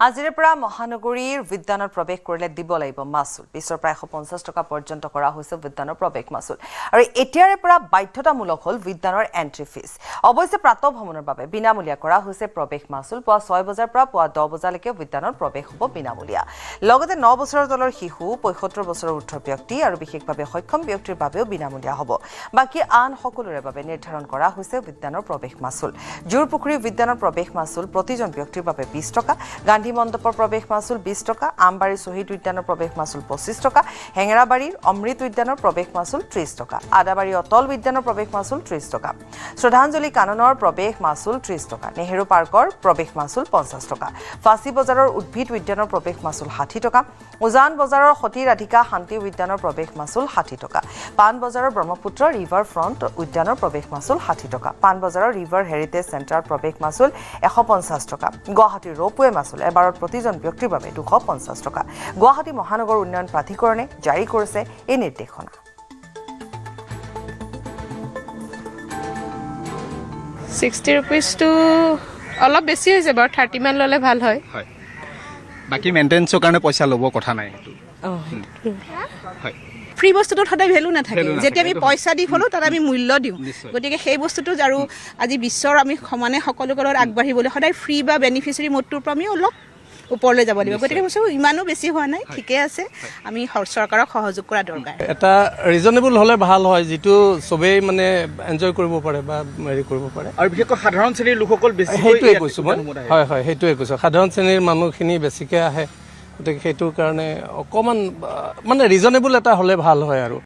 আজিৰে পৰা মহানগৰীৰ উদ্যানত প্ৰৱেশ কৰিলে দিব লাগিব মাচুল পিছৰ প্ৰায় 150 টকা পৰ্যন্ত কৰা হৈছে উদ্যানৰ প্ৰৱেশ মাচুল আৰু এতিয়াৰে পৰা বাধ্যতামূলক হ'ল উদ্যানৰ এন্ট্ৰি ফিজ অৱশ্যে প্ৰাতঃ ভ্ৰমণৰ বাবে বিনামূলীয়া কৰা হৈছে প্ৰৱেশ মাচুল পুৱা 6 বজাৰ পৰা পুৱা 10 বজালৈকে উদ্যানত প্ৰৱেশ হ'ব বিনামূলীয়া লগতে 9 বছৰৰ তলৰ শিশু 75 বছৰৰ ঊৰ্ধ্বৰ ব্যক্তি আৰু বিশেষভাৱে সক্ষম ব্যক্তিৰ বাবেও বিনামূলীয়া হ'ব বাকী আন সকলোৰে বাবে নিৰ্ধাৰণ কৰা হৈছে উদ্যানৰ প্ৰৱেশ মাচুল জোৰপুখুৰী উদ্যানৰ প্ৰৱেশ মাচুল প্ৰতিজন ব্যক্তিৰ বাবে 20 টকা গান্ধী মণ্ডপৰ প্ৰৱেশ মাচুল 20 টকা আমবাৰী শহীদ উদ্যানৰ প্ৰৱেশ মাচুল 25 টকা হেঙেৰাবাৰীৰ অমৃত উদ্যানৰ প্ৰৱেশ মাচুল 30 টকা আদাবাৰী অটল উদ্যানৰ প্ৰৱেশ মাচুল 30 টকা শ্ৰদ্ধাঞ্জলি কাননৰ প্ৰৱেশ মাচুল 30 টকা নেহেৰু পাৰ্কৰ প্ৰৱেশ মাচুল 50 টকা ফাঁচী বজাৰৰ উদ্ভিদ উদ্যানৰ প্ৰৱেশ মাচুল 60 টকা উজান বজাৰৰ সতী ৰাধিকা শান্তি উদ্যানৰ প্ৰৱেশ মাচুল 60 টকা পান বজাৰৰ ব্ৰহ্মপুত্ৰ ৰিভাৰ ফ্ৰণ্ট উদ্যানৰ প্ৰৱেশ মাচুল 60 টকা পান বজাৰৰ ৰিভাৰ হেৰিটেজ চেণ্টাৰৰ প্ৰৱেশ মাচুল 150 টকা গুৱাহাটীৰ ৰোপৱে মাচুল এবাৰত প্ৰতিজন ব্যক্তিৰ বাবে 250 টকা গুৱাহাটী মহানগৰ উন্নয়ন প্ৰাধিকৰণে জাৰি কৰিছে এই নিৰ্দেশনা 60 rupees-টো অলপ বেছি হৈছে বাৰু 30 মান ল'লে ভাল হয় বাকি মেইনটেনেন্সৰ কাৰণে পইচা ল'ব কথা নাই সেইটো হয় ফ্ৰী বস্তুটোত সদায় ভেলু নাথাকে যেতিয়া আমি পইচা দি হ'লেও তাত আমি মূল্য দিওঁ গতিকে সেই বস্তুটো আৰু আজি বিশ্বৰ আমি সমানে সকলোকে লগত আগবাঢ়িবলৈ সদায় ফ্ৰী বা বেনিফিচিয়াৰী মোডটোৰ পৰা আমি অলপ ওপৰলৈ যাব লাগিব গতিকে বস্তু ইমানো বেছি হোৱা নাই ঠিকে আছে আমি চৰকাৰক সহযোগ কৰা দৰকাৰ এটা ৰিজনেবল হ'লে ভাল হয় যিটো চবেই মানে এনজয় কৰিব পাৰে বা হেৰি কৰিব পাৰে আৰু বিশেষকৈ সাধাৰণ শ্ৰেণীৰ লোকসকল বেছি সেইটোৱে কৈছোঁ মই হয় হয় সেইটোৱে কৈছোঁ সাধাৰণ শ্ৰেণীৰ মানুহখিনি বেছিকৈ আহে গতিকে সেইটো কাৰণে অকণমান মানে ৰিজনেবল এটা হ'লে ভাল হয় আৰু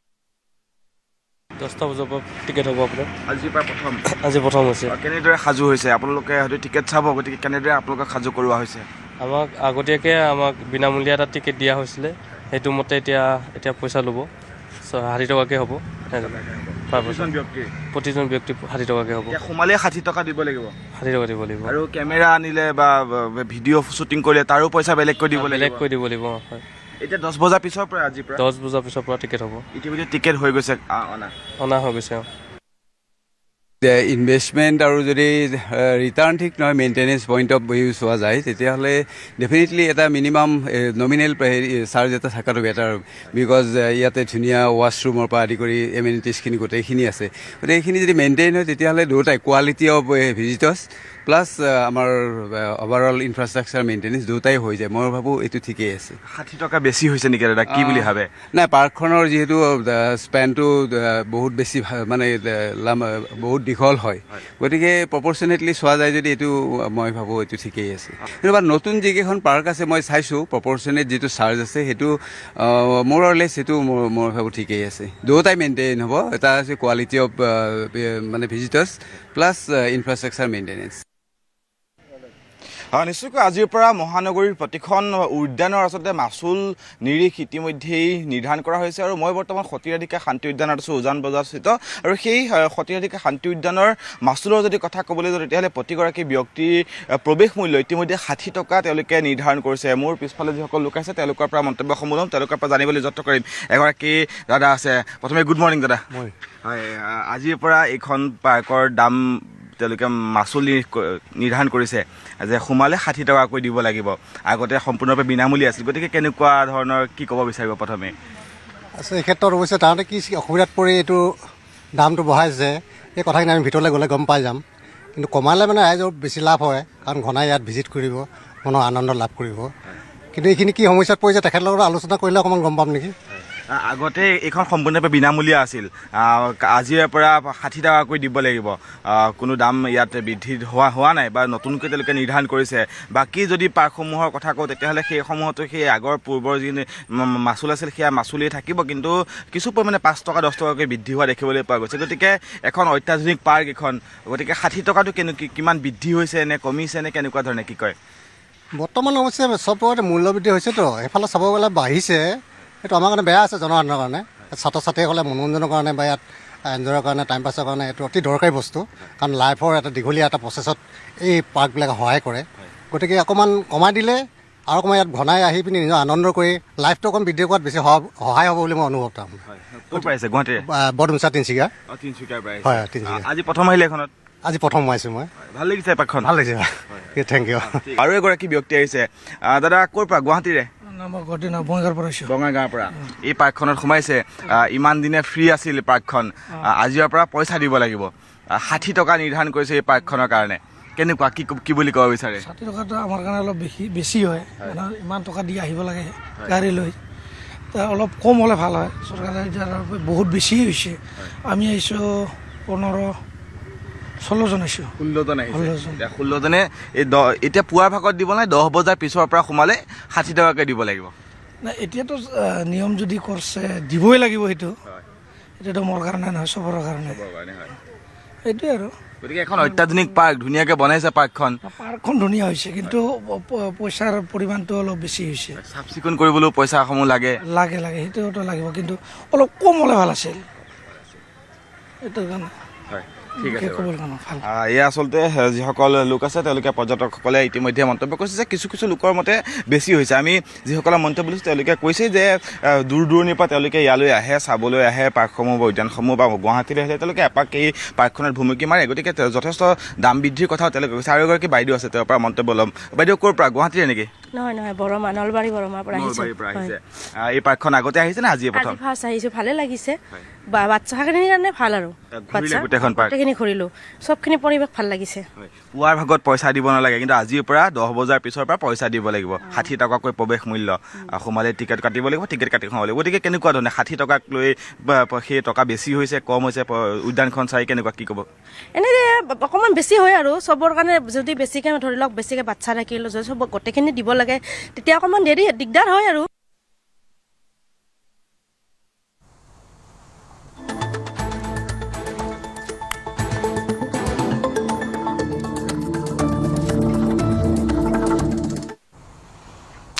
10টা বজাৰ পৰা টিকেট হ'ব আপোনাৰ আজিৰ পৰা আজি প্ৰথম হৈছে কেনেদৰে সাজু হৈছে আপোনালোকে হয়তো টিকেট চাব গতিকে কেনেদৰে আপোনালোকক সাজু কৰোৱা হৈছে আমাক আগতীয়াকৈ বিনামূলীয়া এটা টিকেট দিয়া হৈছিলে সেইটো মতে এতিয়া পইচা ল'ব 60 টকাকৈ হ'ব প্ৰতিজন ব্যক্তি 60 টকাকৈ হ'ব সোমালে 60 টকা দিব লাগিব 60 টকা দিব লাগিব আৰু কেমেৰা আনিলে বা ভিডিঅ' শ্বুটিং কৰিলে তাৰো পইচা বেলেগকৈ দিব লাগিব হয় এতিয়া 10 বজাৰ পিছৰ পৰা আজিৰ পৰা 10 বজাৰ পিছৰ পৰা টিকেট হ'ব ইতিমধ্যে টিকেট হৈ গৈছে অনা হৈ গৈছে ইনভেষ্টমেণ্ট আৰু যদি ৰিটাৰ্ণ ঠিক নহয় মেইনটেনেন্স পইণ্ট অফ ভিউ চোৱা যায় তেতিয়াহ'লে ডেফিনেটলি এটা মিনিমাম নমিনেল চাৰ্জ এটা থকাটো বেটাৰ বিকজ ইয়াতে ধুনীয়া ৱাছৰুমৰ পৰা আদি কৰি এমিনিটিজখিনি গোটেইখিনি আছে গতিকে এইখিনি যদি মেইনটেইন হয় তেতিয়াহ'লে দুয়োটাই কোৱালিটি অফ ভিজিটৰ্ছ প্লাছ আমাৰ অভাৰঅল ইনফ্ৰাষ্ট্ৰাকচাৰ মেইনটেনেন্স দুয়োটাই হৈ যায় মই ভাবোঁ এইটো ঠিকেই আছে 60 টকা বেছি হৈছে নেকি দাদা কি বুলি ভাবে নাই পাৰ্কখনৰ যিহেতু স্পেনটো বহুত বেছি মানে বহুত দীঘল হয় গতিকে প্ৰপৰ্চনেটলি চোৱা যায় যদি এইটো মই ভাবোঁ এইটো ঠিকেই আছে কিন্তু নতুন যিকেইখন পাৰ্ক আছে মই চাইছোঁ প্ৰপৰ্চনেট যিটো চাৰ্জ আছে সেইটো মোৰ অৰলেছ সেইটো মই ভাবোঁ ঠিকেই আছে দুয়োটাই মেইনটেইন হ'ব এটা আছে কোৱালিটি অফ মানে ভিজিটাৰ্ছ প্লাছ ইনফ্ৰাষ্ট্ৰাকচাৰ মেইনটেনেন্স নিশ্চয়কৈ আজিৰ পৰা মহানগৰীৰ প্ৰতিখন উদ্যানৰ আচলতে মাচুল নিৰিখ ইতিমধ্যেই নিৰ্ধাৰণ কৰা হৈছে আৰু মই বৰ্তমান সতীৰাধিকা শান্তি উদ্যানত আছোঁ উজান বজাৰস্থিত আৰু সেই সতীৰাধিকা শান্তি উদ্যানৰ মাচুলৰ যদি কথা ক'বলৈ যাওঁ তেতিয়াহ'লে প্ৰতিগৰাকী ব্যক্তিৰ প্ৰৱেশ মূল্য ইতিমধ্যে 60 টকা তেওঁলোকে নিৰ্ধাৰণ কৰিছে মোৰ পিছফালে যিসকল লোক আছে তেওঁলোকৰ পৰা মন্তব্যসমূহ ল'ম তেওঁলোকৰ পৰা জানিবলৈ যত্ন কৰিম এগৰাকী দাদা আছে প্ৰথমে গুড মৰ্ণিং দাদা হয় আজিৰ পৰা এইখন পাৰ্কৰ দাম তেওঁলোকে মাচুল নিৰ্ধাৰণ কৰিছে যে সোমালে 60 টকাকৈ দিব লাগিব আগতে সম্পূৰ্ণৰূপে বিনামূলীয়া আছিল গতিকে কেনেকুৱা ধৰণৰ কি ক'ব বিচাৰিব প্ৰথমে আচ্ছা এই ক্ষেত্ৰত অৱশ্যে তাহাঁতে কি অসুবিধাত পৰি এইটো দামটো বঢ়াইছে এই কথাখিনি আমি ভিতৰলৈ গ'লে গম পাই যাম কিন্তু কমালে মানে ৰাইজৰ বেছি লাভ হয় কাৰণ ঘনাই ইয়াত ভিজিট কৰিব মনৰ আনন্দ লাভ কৰিব কিন্তু এইখিনি কি সমস্যাত পৰিছে তেখেতৰ লগত আলোচনা কৰিলে অকণমান গম পাম নেকি আগতে এইখন সম্পূৰ্ণৰূপে বিনামূলীয়া আছিল আজিৰে পৰা 60 টকাকৈ দিব লাগিব কোনো দাম ইয়াত বৃদ্ধি হোৱা নাই বা নতুনকৈ তেওঁলোকে নিৰ্ধাৰণ কৰিছে বাকী যদি পাৰ্কসমূহৰ কথা কওঁ তেতিয়াহ'লে সেইসমূহতো সেই আগৰ পূৰ্বৰ যি মাচুল আছিল সেয়া মাচুলেই থাকিব কিন্তু কিছু পৰিমাণে 5 টকা 10 টকাকৈ বৃদ্ধি হোৱা দেখিবলৈ পোৱা গৈছে গতিকে এখন অত্যাধুনিক পাৰ্ক এখন গতিকে 60 টকাটো কিমান বৃদ্ধি হৈছে নে কমিছে নে কেনেকুৱা ধৰণে কি কয় বৰ্তমান অৱশ্যে চবতে মূল্যবৃদ্ধি হৈছেতো এফালে চাব গ'লে বাঢ়িছে সেইটো আমাৰ কাৰণে বেয়া আছে জনসাধাৰণৰ কাৰণে ছাত্ৰ ছাত্ৰীসকলে মনোৰঞ্জনৰ কাৰণে বা ইয়াত এনজয়ৰ কাৰণে টাইম পাছৰ কাৰণে এইটো অতি দৰকাৰী বস্তু কাৰণ লাইফৰ এটা দীঘলীয়া এটা প্ৰচেছত এই পাৰ্কবিলাকে সহায় কৰে গতিকে অকণমান কমাই দিলে আৰু অকণমান ইয়াত ঘনাই আহি পিনি নিজৰ আনন্দ কৰি লাইফটো অকণ বৃদ্ধি কৰাত বেছি সহায় হ'ব বুলি মই অনুভৱ কৰোঁ ক'ত পাইছে গুৱাহাটীৰ বৰডুমচা তিনিচুকীয়া হয় তিনিচুকীয়া আজি প্ৰথম আহিলে এখনত আজি প্ৰথম সোমাইছোঁ মই ভাল লাগিছে পাৰ্কখন ভাল লাগিছে থেংক ইউ আৰু এগৰাকী ব্যক্তি আহিছে দাদা ক'ৰ পৰা গুৱাহাটীৰে বঙাইগাঁৱৰ পৰা এই পাৰ্কখনত সোমাইছে ইমান দিনে ফ্ৰী আছিল পাৰ্কখন আজিৰ পৰা পইচা দিব লাগিব 60 টকা নিৰ্ধাৰণ কৰিছে এই পাৰ্কখনৰ কাৰণে কেনেকুৱা কি বুলি ক'ব বিচাৰে 60 টকাটো আমাৰ কাৰণে অলপ বেছি হয় ইমান টকা দি আহিব লাগে গাড়ী লৈ অলপ কম হ'লে ভাল হয় চৰকাৰে এতিয়া বহুত বেছি হৈছে আমি আহিছোঁ 16 জন আহিছোঁ 16 জনে এতিয়া পুৱাৰ ভাগত দিব নাই 10 বজাৰ পিছৰ পৰা সোমালে 60 টকাকৈ দিব লাগিব নাই এতিয়াতো নিয়ম যদি কৰিছে দিবই লাগিব সেইটো এতিয়াতো মোৰ কাৰণে নহয় চবৰ কাৰণে সেইটোৱে আৰু গতিকে এখন অত্যাধুনিক পাৰ্ক ধুনীয়াকৈ বনাইছে পাৰ্কখন ধুনীয়া হৈছে কিন্তু পইচাৰ পৰিমাণটো অলপ বেছি হৈছে চাফ চিকুণ কৰিবলৈও পইচাসমূহ লাগে সেইটোতো লাগিব কিন্তু অলপ কম হ'লে ভাল আছিল এইটো কাৰণে ঠিক আছে এয়া আচলতে যিসকল লোক আছে তেওঁলোকে পৰ্যটকসকলে ইতিমধ্যে মন্তব্য কৰিছে যে কিছু লোকৰ মতে বেছি হৈছে আমি যিসকলে মন্তব্য দিছোঁ তেওঁলোকে কৈছে যে দূৰ দূৰণিৰ পৰা তেওঁলোকে ইয়ালৈ আহে চাবলৈ আহে পাৰ্কসমূহ বা উদ্যানসমূহ বা গুৱাহাটীলৈ আহিলে তেওঁলোকে এপাক এই পাৰ্কখনত ভুমুকি মাৰে গতিকে যথেষ্ট দাম বৃদ্ধিৰ কথাও তেওঁলোকে কৈছে আৰু এগৰাকী বাইদেউ আছে তেওঁৰ পৰা মন্তব্য ল'ম বাইদেউ ক'ৰ পৰা গুৱাহাটীৰে নেকি নহয় বৰমা নলবাৰী বৰমাৰ পৰা আহিছে এই পাৰ্কখন আগতে আহিছে নে আজি প্ৰথম ফাৰ্ষ্ট আহিছোঁ ভালে লাগিছে বাচ্চাখিনিৰ কাৰণে ভাল আৰু গোটেইখিনি ঘূৰিলোঁ চবখিনি পৰিৱেশ ভাল লাগিছে পুৱাৰ ভাগত পইচা দিব নালাগে কিন্তু আজিৰ পৰা 10 বজাৰ পিছৰ পৰা পইচা দিব লাগিব 60 টকাকৈ প্ৰৱেশ মূল্য সোমালে টিকেট কাটিব লাগিব টিকেট কাটি সোমাব লাগিব গতিকে কেনেকুৱা ধৰণে 60 টকাক লৈ সেই টকা বেছি হৈছে কম হৈছে উদ্যানখন চাই কেনেকুৱা কি ক'ব এনেই অকণমান বেছি হয় আৰু চবৰ কাৰণে যদি বেছিকৈ ধৰি লওক বেছিকৈ বাচ্চা থাকিল যদি চব গোটেইখিনি দিব লাগে তেতিয়া অকণমান দিগদাৰ হয় আৰু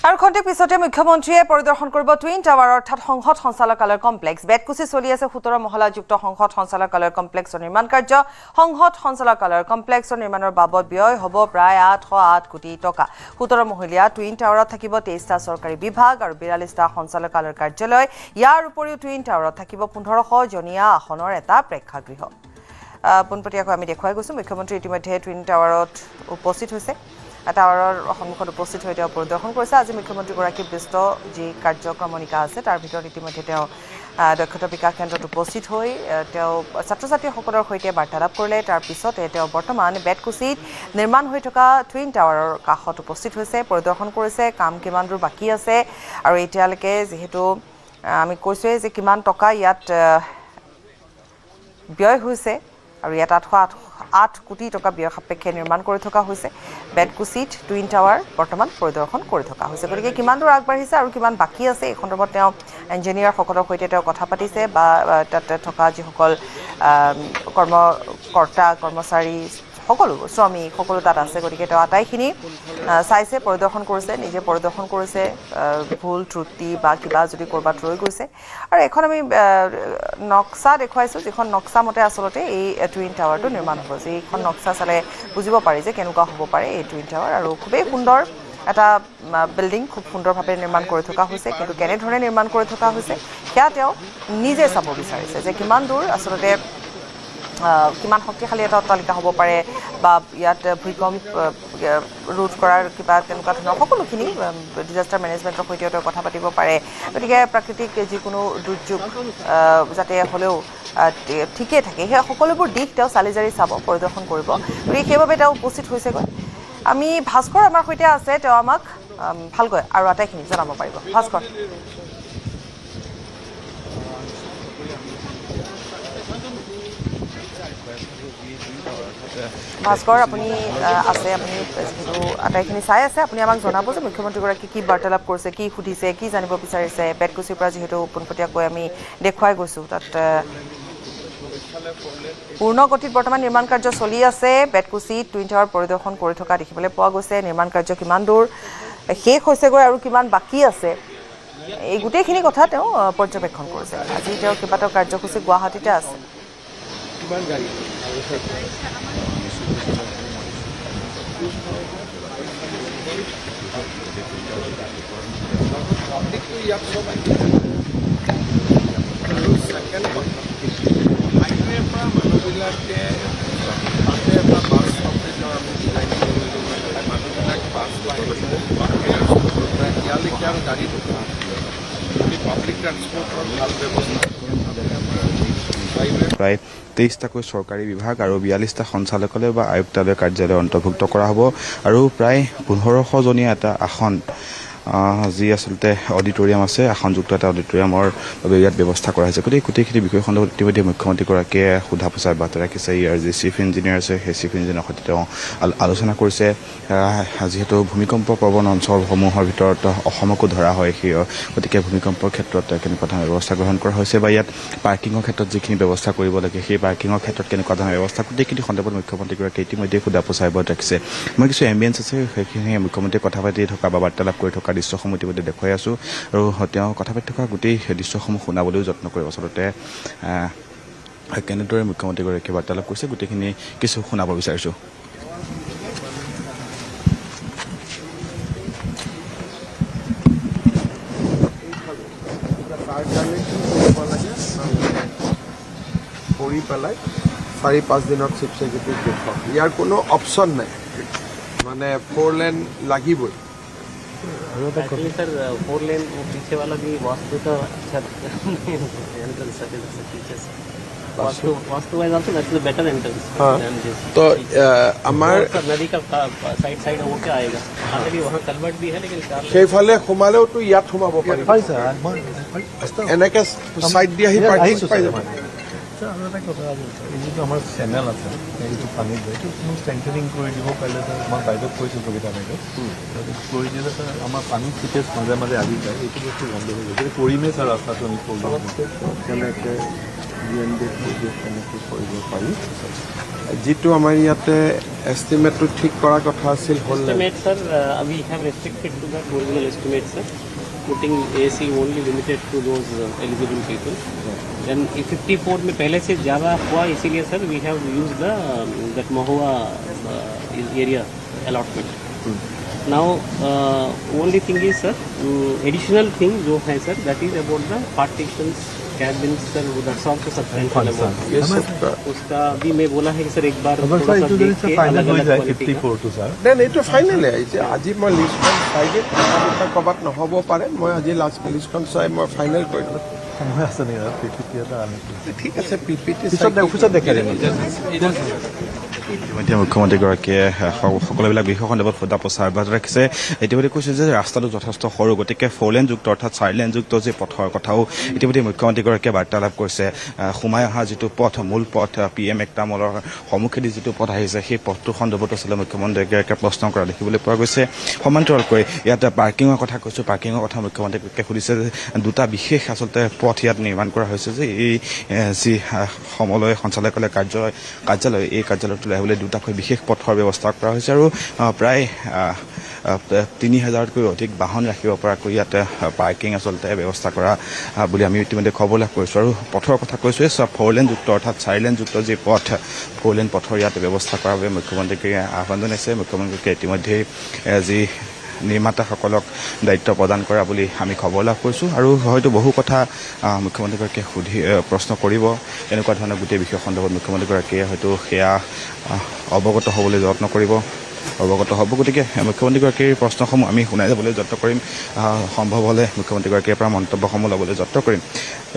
আৰু খন্তেক পিছতে মুখ্যমন্ত্ৰীয়ে পৰিদৰ্শন কৰিব টুইন টাৱাৰ অৰ্থাৎ সংসদ সঞ্চালকালয় কমপ্লেক্স বেতকুচি চলি আছে 17 মহলাযুক্ত সংসদ সঞ্চালকালয় কমপ্লেক্সৰ নিৰ্মাণ কাৰ্য সংসদ সঞ্চালকালয়ৰ কমপ্লেক্সৰ নিৰ্মাণৰ বাবদ ব্যয় হ'ব প্ৰায় 808 কোটি টকা 17 মহলীয়া টুইন টাৱাৰত থাকিব 23টা চৰকাৰী বিভাগ আৰু 42টা সঞ্চালকালয়ৰ কাৰ্যালয় ইয়াৰ উপৰিও টুইন টাৱাৰত থাকিব 1500 জনীয়া আসনৰ এটা প্ৰেক্ষাগৃহ পোনপটীয়াকৈ আমি দেখুৱাই গৈছোঁ মুখ্যমন্ত্ৰী ইতিমধ্যে টুইন টাৱাৰত উপস্থিত হৈছে টাৱাৰৰ সন্মুখত উপস্থিত হৈ তেওঁ পৰিদৰ্শন কৰিছে আজি মুখ্যমন্ত্ৰীগৰাকীৰ ব্যস্ত যি কাৰ্যক্ৰমণিকা আছে তাৰ ভিতৰত ইতিমধ্যে তেওঁ দক্ষতা বিকাশ কেন্দ্ৰত উপস্থিত হৈ তেওঁ ছাত্ৰ ছাত্ৰীসকলৰ সৈতে বাৰ্তালাপ কৰিলে তাৰ পিছতে তেওঁ বৰ্তমান বেতকুচিত নিৰ্মাণ হৈ থকা টুইন টাৱাৰৰ কাষত উপস্থিত হৈছে পৰিদৰ্শন কৰিছে কাম কিমান দূৰ বাকী আছে আৰু এতিয়ালৈকে যিহেতু আমি কৈছোঁৱেই যে কিমান টকা ইয়াত ব্যয় হৈছে আৰু ইয়াত 808 কোটি টকা ব্যয় সাপেক্ষে নিৰ্মাণ কৰি থকা হৈছে বেতকুচিত টুইন টাৱাৰ বৰ্তমান পৰিদৰ্শন কৰি থকা হৈছে গতিকে কিমান দূৰ আগবাঢ়িছে আৰু কিমান বাকী আছে এই সন্দৰ্ভত তেওঁ ইঞ্জিনিয়াৰসকলৰ সৈতে তেওঁ কথা পাতিছে বা তাত থকা যিসকল কৰ্মচাৰী সকলো শ্ৰমিক সকলো তাত আছে গতিকে তেওঁ আটাইখিনি চাইছে পৰিদৰ্শন কৰিছে নিজে পৰিদৰ্শন কৰিছে ভুল ত্ৰুটি বা কিবা যদি ক'ৰবাত ৰৈ গৈছে আৰু এখন আমি নক্সা দেখুৱাইছোঁ যিখন নক্সা মতে আচলতে এই টুইন টাৱাৰটো নিৰ্মাণ হ'ব যিখন নক্সা চালে বুজিব পাৰি যে কেনেকুৱা হ'ব পাৰে এই টুইন টাৱাৰ আৰু খুবেই সুন্দৰ এটা বিল্ডিং খুব সুন্দৰভাৱে নিৰ্মাণ কৰি থকা হৈছে কিন্তু কেনেধৰণে নিৰ্মাণ কৰি থকা হৈছে সেয়া তেওঁ নিজে চাব বিচাৰিছে যে কিমান দূৰ আচলতে কিমান শক্তিশালী এটা অট্টালিকা হ'ব পাৰে বা ইয়াত ভূমিকম্প ৰোধ কৰাৰ কিবা তেনেকুৱা ধৰণৰ সকলোখিনি ডিজাষ্টাৰ মেনেজমেণ্টৰ সৈতেও তেওঁ কথা পাতিব পাৰে গতিকে প্ৰাকৃতিক যিকোনো দুৰ্যোগ যাতে হ'লেও ঠিকেই থাকে সেই সকলোবোৰ দিশ তেওঁ চালি জাৰি চাব পৰিদৰ্শন কৰিব গতিকে সেইবাবে তেওঁ উপস্থিত হৈছেগৈ আমি ভাস্কৰ আমাৰ সৈতে আছে তেওঁ আমাক ভালকৈ আৰু আটাইখিনি জনাব পাৰিব ভাস্কৰ ভাস্কৰ আপুনি আছে, আপুনি যিহেতু আটাইখিনি চাই আছে, আপুনি আমাক জনাব যে মুখ্যমন্ত্ৰীগৰাকী কি বাৰ্তালাপ কৰিছে, কি সুধিছে, কি জানিব বিচাৰিছে। বেতকুছিৰ পৰা যিহেতু পোনপটীয়াকৈ আমি দেখুৱাই গৈছোঁ, তাত পূৰ্ণ গতিত বৰ্তমান নিৰ্মাণ কাৰ্য চলি আছে। বেতকুছিত টুইন টাৱাৰ পৰিদৰ্শন কৰি থকা দেখিবলৈ পোৱা গৈছে। নিৰ্মাণ কাৰ্য কিমান দূৰ শেষ হৈছেগৈ আৰু কিমান বাকী আছে, এই গোটেইখিনি কথা তেওঁ পৰ্যবেক্ষণ কৰিছে। আজি তেওঁৰ কেইবাটাও কাৰ্যসূচী গুৱাহাটীতে আছে। প্ৰায় 23টাকৈ চৰকাৰী বিভাগ আৰু 42টা সঞ্চালকালয় বা আয়ুক্তালয় কাৰ্যালয় অন্তৰ্ভুক্ত কৰা হ'ব আৰু প্ৰায় 1500জনীয়া এটা আসন যি আচলতে অডিটৰিয়াম আছে, আসনযুক্ত এটা অডিটৰিয়ামৰ বাবে ইয়াত ব্যৱস্থা কৰা হৈছে। গতিকে গোটেইখিনি বিষয় সন্দৰ্ভত ইতিমধ্যে মুখ্যমন্ত্ৰীগৰাকীয়ে সোধা পোছা বাৰ্তা ৰাখিছে। ইয়াৰ যি চিফ ইঞ্জিনিয়াৰ আছে, সেই চিফ ইঞ্জিনিয়াৰৰ সৈতে তেওঁ আলোচনা কৰিছে। যিহেতু ভূমিকম্প প্ৰৱণ অঞ্চলসমূহৰ ভিতৰত অসমকো ধৰা হয়, সেই গতিকে ভূমিকম্পৰ ক্ষেত্ৰত কেনেকুৱা ধৰণৰ ব্যৱস্থা গ্ৰহণ কৰা হৈছে বা ইয়াত পাৰ্কিঙৰ ক্ষেত্ৰত যিখিনি ব্যৱস্থা কৰিব লাগে, সেই পাৰ্কিঙৰ ক্ষেত্ৰত কেনেকুৱা ধৰণৰ ব্যৱস্থা, গোটেইখিনি সন্দৰ্ভত মুখ্যমন্ত্ৰীগৰাকীয়ে ইতিমধ্যে সোধা পোছা বাৰ্তা ৰাখিছে। মই কিছু এম্বিয়েঞ্চ আছে, সেইখিনি মুখ্যমন্ত্ৰীয়ে কথা পাতি থকা বা বাৰ্তালাপ কৰি থকা দৃশ্যসমূহ ইতিমধ্যে দেখুৱাই আছোঁ আৰু তেওঁ কথা পাতি থকা গোটেই দৃশ্যসমূহ শুনাবলৈও যত্ন কৰিব। আচলতে কেনেদৰে মুখ্যমন্ত্ৰীগৰাকীয়ে বাৰ্তালাপ কৰিছে, গোটেইখিনি কিছু শুনাব বিচাৰিছোঁ। কৰি পেলাই 4-5 দিনত চিফ ছেক্ৰেটাৰীক দেখুৱাওক। ইয়াৰ কোনো অপশ্যন নাই, মানে 4 লেন লাগিবই। सर 4 लेन पीछे वाला भी वास्तु का अच्छा vastu wise also that's the better entrance. तो আমাৰ नदी का साइड हो के आएगा, आगे भी वहाँ कलवर्ट भी है, लेकिन সেইফালে সোমালেওতো ইয়াত সোমাব পাৰিব। এনেকৈ চাইড দি আহি পাৰ্কিং পাই যাব। আৰু এটা কথা, এই যিটো আমাৰ চেনেল আছে, এই যিটো পানীত যায়, এইটো কোনো ষ্ট্ৰেংথেনিং কৰি দিব পাৰিলে ছাৰ, মই বাইদেউক কৈছোঁ কবিতা বাইদেউ, কৰি দিলে ছাৰ আমাৰ পানীৰ ফুটেজ মাজে মাজে আহি যায়, এইটো বস্তু বন্ধ হৈ গৈছে। কৰিমেই ছাৰ ৰাস্তাটো আমি কেনেকৈ কেনেকৈ কৰিব পাৰি। যিটো আমাৰ ইয়াতে এষ্টিমেটটো ঠিক কৰাৰ কথা আছিল, হ'ল एस्टिमेट सर अभी have restricted to that original estimate sir, putting AC only limited to those eligible people. Then 54 में पहले से ज़्यादा हुआ, इसीलिए sir we have use that Mahua area allotment. Now only thing is sir, additional thing जो है sir, that is about the partitions, cabins sir, that's also substantial amount. उसका भी मैं बोला है कि सर एक बार थोड़ा सा देख के अलग-अलग क्वालिटी का। দেন এইটো ফাইনেলে যে আজি মই লিষ্টখন চাই দিম, ক'ৰবাত নহ'ব পাৰে, মই আজি লাষ্ট লিষ্টখন চাই মই ফাইনেল কৰি দিম। ঠিক আছে, PPT ইতিমধ্যে মুখ্যমন্ত্ৰীগৰাকীয়ে সকলোবিলাক বিষয় সন্দৰ্ভত সোধা পোছা অব্যাহত ৰাখিছে। ইতিমধ্যে কৈছে যে ৰাস্তাটো যথেষ্ট সৰু, গতিকে 4 লেনযুক্ত অৰ্থাৎ 4 লেনযুক্ত যি পথৰ কথাও ইতিমধ্যে মুখ্যমন্ত্ৰীগৰাকীয়ে বাৰ্তালাপ কৰিছে। সোমাই অহা যিটো পথ, মূল পথ, PM একটা মলৰ সন্মুখেদি যিটো পথ আহিছে, সেই পথটোৰ সন্দৰ্ভত আচলতে মুখ্যমন্ত্ৰীগৰাকীয়ে প্ৰশ্ন কৰা দেখিবলৈ পোৱা গৈছে। সমান্তৰালকৈ ইয়াত পাৰ্কিঙৰ কথা কৈছোঁ, পাৰ্কিঙৰ কথা মুখ্যমন্ত্ৰীগৰাকীয়ে সুধিছে যে দুটা বিশেষ আচলতে পথ ইয়াত নিৰ্মাণ কৰা হৈছে, যে এই যি সমলয় সঞ্চালকালয় কাৰ্যালয়, এই কাৰ্যালয়টোলৈ আহিবলৈ দুটাকৈ বিশেষ পথৰ ব্যৱস্থা কৰা হৈছে আৰু প্ৰায় 3000তকৈ অধিক বাহন ৰাখিব পৰাকৈ ইয়াতে পাৰ্কিং আচলতে ব্যৱস্থা কৰা বুলি আমি ইতিমধ্যে খবৰ লাভ কৰিছোঁ। আৰু পথৰ কথা কৈছোঁৱে, 4 লেনযুক্ত অৰ্থাৎ 4 লেনযুক্ত যি পথ, 4 লেন পথৰ ইয়াতে ব্যৱস্থা কৰাৰ বাবে মুখ্যমন্ত্ৰীকে আহ্বান জনাইছে। মুখ্যমন্ত্ৰীকে ইতিমধ্যেই যি নিৰ্মাতাসকলক দায়িত্ব প্ৰদান কৰা বুলি আমি খবৰ লাভ কৰিছোঁ আৰু হয়তো বহু কথা মুখ্যমন্ত্ৰীগৰাকীয়ে প্ৰশ্ন কৰিব, এনেকুৱা ধৰণৰ গোটেই বিষয় সন্দৰ্ভত মুখ্যমন্ত্ৰীগৰাকীয়ে হয়তো সেয়া অৱগত হ'বলৈ যত্ন কৰিব, অৱগত হ'ব। গতিকে মুখ্যমন্ত্ৰীগৰাকীৰ প্ৰশ্নসমূহ আমি শুনাই যাবলৈ যত্ন কৰিম, সম্ভৱ হ'লে মুখ্যমন্ত্ৰীগৰাকীৰ পৰা মন্তব্যসমূহ ল'বলৈ যত্ন কৰিম।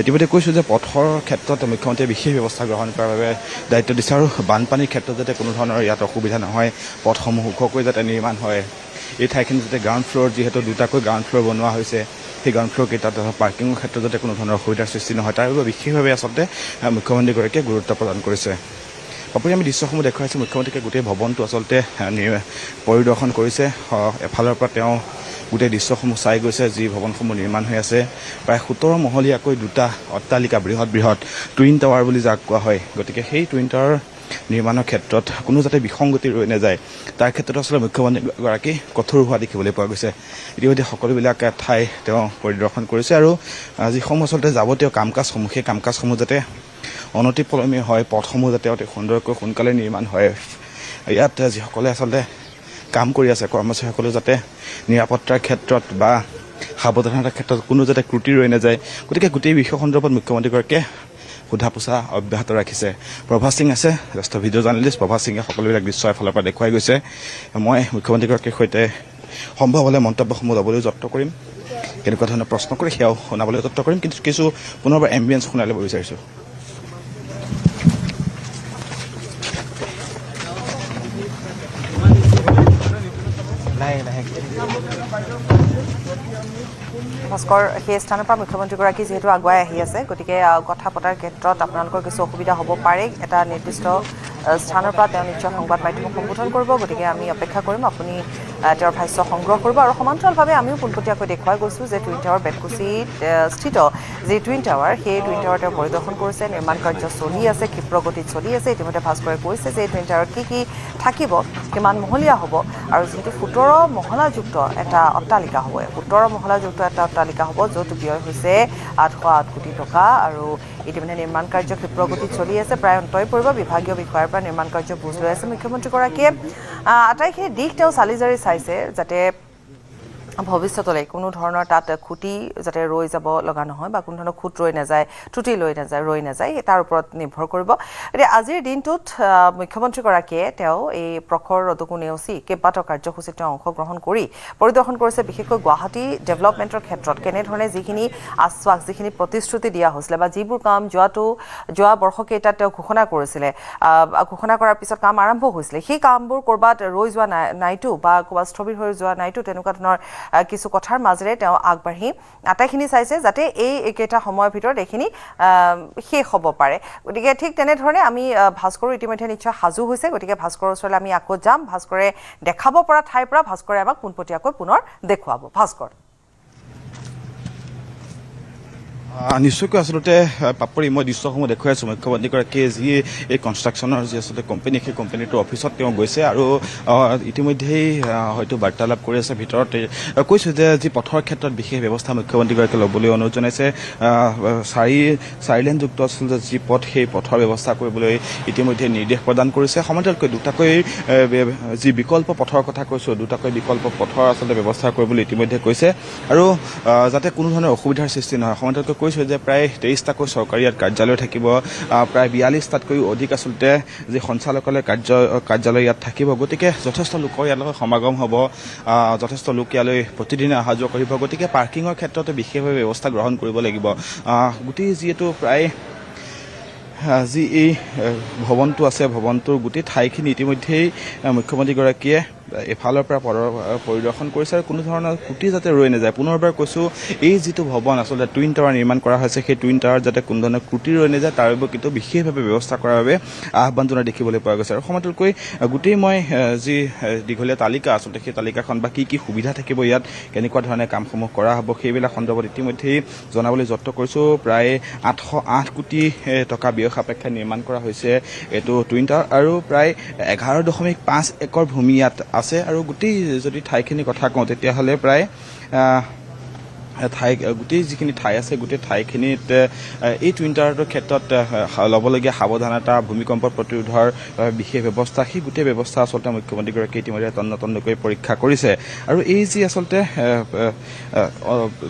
ইতিমধ্যে কৈছোঁ যে পথৰ ক্ষেত্ৰত মুখ্যমন্ত্ৰীয়ে বিশেষ ব্যৱস্থা গ্ৰহণ কৰাৰ বাবে দায়িত্ব দিছে আৰু বানপানীৰ ক্ষেত্ৰত যাতে কোনো ধৰণৰ ইয়াত অসুবিধা নহয়, পথসমূহ ওখকৈ যাতে নিৰ্মাণ হয়, এই ঠাইখিনিত যাতে গ্ৰাউণ্ড ফ্ল'ৰ, যিহেতু দুটাকৈ গ্ৰাউণ্ড ফ্ল'ৰ বনোৱা হৈছে, সেই গ্ৰাউণ্ড ফ্ল'ৰ কেইটাত পাৰ্কিঙৰ ক্ষেত্ৰত যাতে কোনো ধৰণৰ অসুবিধাৰ সৃষ্টি নহয়, তাৰ বাবে বিশেষভাৱে আচলতে মুখ্যমন্ত্ৰীগৰাকীয়ে গুৰুত্ব প্ৰদান কৰিছে। আপুনি আমি দৃশ্যসমূহ দেখুৱাইছোঁ মুখ্যমন্ত্ৰীকে গোটেই ভৱনটো আচলতে পৰিদৰ্শন কৰিছে এফালৰ পৰা তেওঁ গোটেই দৃশ্যসমূহ চাই গৈছে যি ভৱনসমূহ নিৰ্মাণ হৈ আছে প্ৰায় 17 মহলীয়াকৈ দুটা অট্টালিকা বৃহৎ টুইন টাৱাৰ বুলি যাক কোৱা হয় গতিকে সেই টুইন টাৱাৰ নিৰ্মাণৰ ক্ষেত্ৰত কোনো যাতে বিসংগতি ৰৈ নাযায় তাৰ ক্ষেত্ৰত আচলতে মুখ্যমন্ত্ৰীগৰাকী কঠোৰ হোৱা দেখিবলৈ পোৱা গৈছে ইতিমধ্যে সকলোবিলাক ঠাই তেওঁ পৰিদৰ্শন কৰিছে আৰু যিসমূহ আচলতে যাৱতীয় কাম কাজসমূহ সেই কাম কাজসমূহ যাতে অনতিপলমে হয় পথসমূহ যাতে অতি সুন্দৰকৈ সোনকালে নিৰ্মাণ হয় ইয়াত যিসকলে আচলতে কাম কৰি আছে কৰ্মচাৰীসকলে যাতে নিৰাপত্তাৰ ক্ষেত্ৰত বা সাৱধানতাৰ ক্ষেত্ৰত কোনো যাতে ত্ৰুটি ৰৈ নাযায় গতিকে গোটেই বিষয় সন্দৰ্ভত মুখ্যমন্ত্ৰীগৰাকীয়ে সোধা পোছা অব্যাহত ৰাখিছে প্ৰভা সিং আছে জ্যেষ্ঠ ভিডিঅ' জাৰ্নেলিষ্ট প্ৰভা সিঙে সকলোবিলাক দৃশ্য এফালৰ পৰা দেখুৱাই গৈছে মই মুখ্যমন্ত্ৰীগৰাকীৰ সৈতে সম্ভৱ হ'লে মন্তব্যসমূহ ল'বলৈ যত্ন কৰিম কেনেকুৱা ধৰণৰ প্ৰশ্ন কৰি সেয়াও শুনাবলৈ যত্ন কৰিম কিন্তু কিছু পুনৰবাৰ এম্বিয়েঞ্চ শুনাই ল'ব বিচাৰিছোঁ ভাস্কৰ সেই স্থানৰ পৰা মুখ্যমন্ত্ৰীগৰাকী যিহেতু আগুৱাই আহি আছে গতিকে কথা পতাৰ ক্ষেত্ৰত আপোনালোকৰ কিছু অসুবিধা হ'ব পাৰে এটা নিৰ্দিষ্ট স্থানৰ পৰা তেওঁ নিশ্চয় সংবাদ মাধ্যমক সম্বোধন কৰিব গতিকে আমি অপেক্ষা কৰিম আপুনি তেওঁৰ ভাষ্য সংগ্ৰহ কৰিব আৰু সমান্তৰালভাৱে আমিও পোনপটীয়াকৈ দেখুৱাই গৈছোঁ যে টুইন টাৱাৰ বেতকুছিত স্থিত যি টুইন টাৱাৰ সেই টুইন টাৱাৰ তেওঁ পৰিদৰ্শন কৰিছে নিৰ্মাণ কাৰ্য চলি আছে ক্ষীপ্ৰ গতিত চলি আছে ইতিমধ্যে ভাস্কৰে কৈছে যে এই টুইন টাৱাৰ কি থাকিব কিমান মহলীয়া হ'ব আৰু যিহেতু 17 মহলাযুক্ত এটা অট্টালিকা হ'ব 17 মহলাযুক্ত এটা অট্টালিকা হ'ব য'ত ব্যয় হৈছে 808 কোটি টকা আৰু ইতিমধ্যে নিৰ্মাণ কাৰ্য ক্ষীপ্ৰ গতিত চলি আছে প্ৰায় অন্তই পৰিব বিভাগীয় বিষয়াৰ পৰা নিৰ্মাণ কাৰ্য বুজ লৈ আছে মুখ্যমন্ত্ৰীগৰাকীয়ে আটাইখিনি দিশ তেওঁ চালি জাৰি চাইছে যাতে ভৱিষ্যতলৈ কোনো ধৰণৰ তাত খুঁটি যাতে ৰৈ যাব লগা নহয় বা কোনো ধৰণৰ খুঁট ৰৈ নাযায় ত্ৰুটি ৰৈ নাযায় তাৰ ওপৰত নিৰ্ভৰ কৰিব এতিয়া আজিৰ দিনটোত মুখ্যমন্ত্ৰীগৰাকীয়ে তেওঁ এই প্ৰখৰ ৰ'দকো নেওচি কেইবাটাও কাৰ্যসূচীত তেওঁ অংশগ্ৰহণ কৰি পৰিদৰ্শন কৰিছে বিশেষকৈ গুৱাহাটী ডেভেলপমেণ্টৰ ক্ষেত্ৰত কেনেধৰণে যিখিনি আশ্বাস যিখিনি প্ৰতিশ্ৰুতি দিয়া হৈছিলে বা যিবোৰ কাম যোৱা বৰ্ষকেইটাত তেওঁ ঘোষণা কৰিছিলে ঘোষণা কৰাৰ পিছত কাম আৰম্ভ হৈছিলে সেই কামবোৰ ক'ৰবাত ৰৈ যোৱা নাইতো বা ক'ৰবাত স্থবিৰ হৈ যোৱা নাইতো তেনেকুৱা ধৰণৰ কিছু কথাৰ মাজেৰে তেওঁ আগবাঢ়ি আটাইখিনি চাইছে যাতে এইকেইটা সময়ৰ ভিতৰত এইখিনি শেষ হ'ব পাৰে গতিকে ঠিক তেনেধৰণে আমি ভাস্কৰো ইতিমধ্যে নিশ্চয় সাজু হৈছে গতিকে ভাস্কৰৰ ওচৰলৈ আমি আকৌ যাম ভাস্কৰে দেখাব পৰা ঠাইৰ পৰা ভাস্কৰে আমাক পোনপটীয়াকৈ পুনৰ দেখুৱাব ভাস্কৰ নিশ্চয়কৈ আচলতে পাপৰি মই দৃশ্যসমূহ দেখুৱাই আছোঁ মুখ্যমন্ত্ৰীগৰাকীয়ে যি এই কনষ্ট্ৰাকশ্যনৰ যি আচলতে কোম্পানী সেই কোম্পানীটোৰ অফিচত তেওঁ গৈছে আৰু ইতিমধ্যেই হয়তো বাৰ্তালাপ কৰি আছে ভিতৰত কৈছোঁ যে যি পথৰ ক্ষেত্ৰত বিশেষ ব্যৱস্থা মুখ্যমন্ত্ৰীগৰাকীয়ে ল'বলৈ অনুৰোধ জনাইছে চাৰিলেনযুক্ত আচলতে যি পথ সেই পথৰ ব্যৱস্থা কৰিবলৈ ইতিমধ্যে নিৰ্দেশ প্ৰদান কৰিছে সমান্তৰালকৈ দুটাকৈ যি বিকল্প পথৰ কথা কৈছোঁ দুটাকৈ বিকল্প পথৰ আচলতে ব্যৱস্থা কৰিবলৈ ইতিমধ্যে কৈছে আৰু যাতে কোনো ধৰণৰ অসুবিধাৰ সৃষ্টি নহয় সমান্তৰালকৈ কৈছোঁ যে প্ৰায় 23টাকৈ চৰকাৰী ইয়াত কাৰ্যালয় থাকিব প্ৰায় 42টাতকৈও অধিক আচলতে যি সঞ্চালকালয় কাৰ্যালয় ইয়াত থাকিব গতিকে যথেষ্ট লোকৰ ইয়ালৈ সমাগম হ'ব যথেষ্ট লোক ইয়ালৈ প্ৰতিদিনে অহা যোৱা কৰিব গতিকে পাৰ্কিঙৰ ক্ষেত্ৰতে বিশেষভাৱে ব্যৱস্থা গ্ৰহণ কৰিব লাগিব গোটেই যিহেতু প্ৰায় যি এই ভৱনটো আছে ভৱনটোৰ গোটেই ঠাইখিনি ইতিমধ্যেই মুখ্যমন্ত্ৰীগৰাকীয়ে এফালৰ পৰা পৰিদৰ্শন কৰিছে আৰু কোনো ধৰণৰ খুঁটি যাতে ৰৈ নাযায় পুনৰবাৰ কৈছোঁ এই যিটো ভৱন আচলতে টুইন টাৱাৰ নিৰ্মাণ কৰা হৈছে সেই টুইন টাৱাৰ যাতে কোনো ধৰণৰ খুঁটি ৰৈ নাযায় তাৰ বাবে কিন্তু বিশেষভাৱে ব্যৱস্থা কৰাৰ বাবে আহ্বান জনাই দেখিবলৈ পোৱা গৈছে আৰু সমান্তৰালকৈ গোটেই মই যি দীঘলীয়া তালিকা আচলতে সেই তালিকাখন বা কি সুবিধা থাকিব ইয়াত কেনেকুৱা ধৰণে কামসমূহ কৰা হ'ব সেইবিলাক সন্দৰ্ভত ইতিমধ্যেই জনাবলৈ যত্ন কৰিছোঁ প্ৰায় 808 কোটি টকা ব্যয় সাপেক্ষে নিৰ্মাণ কৰা হৈছে এইটো টুইন টাৱাৰ আৰু প্ৰায় 11.5 একৰ ভূমি ইয়াত আছে আৰু গোটেই যদি ঠাইখিনিৰ কথা কওঁ তেতিয়াহ'লে প্ৰায় গোটেই যিখিনি ঠাই আছে গোটেই ঠাইখিনিত এই টুইন টাৱাৰটোৰ ক্ষেত্ৰত ল'বলগীয়া সাৱধানতা ভূমিকম্প প্ৰতিৰোধৰ বিশেষ ব্যৱস্থা সেই গোটেই ব্যৱস্থা আচলতে মুখ্যমন্ত্ৰীগৰাকীয়ে ইতিমধ্যে তন্নতন্নকৈ পৰীক্ষা কৰিছে আৰু এই যি আচলতে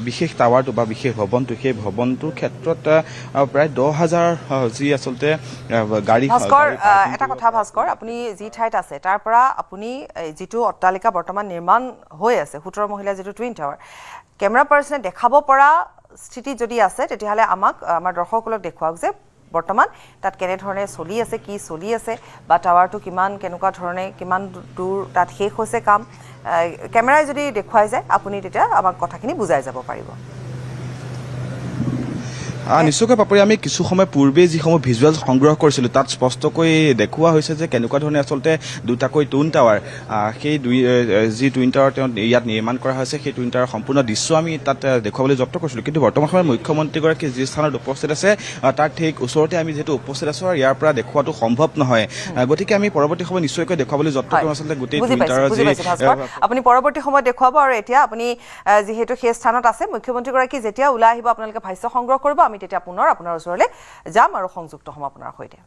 বিশেষ টাৱাৰটো বা বিশেষ ভৱনটো সেই ভৱনটোৰ ক্ষেত্ৰত প্ৰায় 10,000 যি আচলতে গাড়ী ভাস্কৰ এটা কথা ভাস্কৰ আপুনি যি ঠাইত আছে তাৰ পৰা আপুনি যিটো অট্টালিকা বৰ্তমান নিৰ্মাণ হৈ আছে 17 মহলীয়া যিটো টুইন টাৱাৰ কেমেৰা পাৰ্চনে দেখাব পৰা স্থিতি যদি আছে তেতিয়াহ'লে আমাৰ দৰ্শকসকলক দেখুৱাওক যে বৰ্তমান তাত কেনেধৰণে চলি আছে কি চলি আছে বা টাৱাৰটো কেনেকুৱা ধৰণে কিমান দূৰ তাত শেষ হৈছে কাম কেমেৰাই যদি দেখুৱাই যায় আপুনি তেতিয়া আমাক কথাখিনি বুজাই যাব পাৰিব নিশ্চয়কৈ পাপৰি আমি কিছু সময় পূৰ্বে যিসমূহ ভিজুৱেল সংগ্ৰহ কৰিছিলোঁ তাত স্পষ্টকৈ দেখুওৱা হৈছে যে কেনেকুৱা ধৰণে আচলতে দুটাকৈ টুইন টাৱাৰ সেই যি টুইন টাৱাৰ তেওঁ ইয়াত নিৰ্মাণ কৰা হৈছে সেই টুইন টাৱাৰ সম্পূৰ্ণ দৃশ্য আমি তাত দেখুৱাবলৈ যত্ন কৰিছিলোঁ কিন্তু বৰ্তমান সময়ত মুখ্যমন্ত্ৰীগৰাকী যি স্থানত উপস্থিত আছে তাৰ ঠিক ওচৰতে আমি যিহেতু উপস্থিত আছোঁ আৰু ইয়াৰ পৰা দেখুওৱাটো সম্ভৱ নহয় গতিকে আমি পৰৱৰ্তী সময়ত নিশ্চয়কৈ দেখুৱাবলৈ যত্ন কৰিম আচলতে গোটেই টুইন টাৱাৰ যি আপুনি পৰৱৰ্তী সময়ত দেখুৱাব আৰু এতিয়া আপুনি যিহেতু সেই স্থানত আছে মুখ্যমন্ত্ৰীগৰাকী যেতিয়া ওলাই আহিব আপোনালোকে ভাষ্য সংগ্ৰহ কৰিব আমি তেতিয়া পুনৰ আপোনাৰ ওচৰলৈ যাম আৰু সংযুক্ত হ'ম আপোনাৰ সৈতে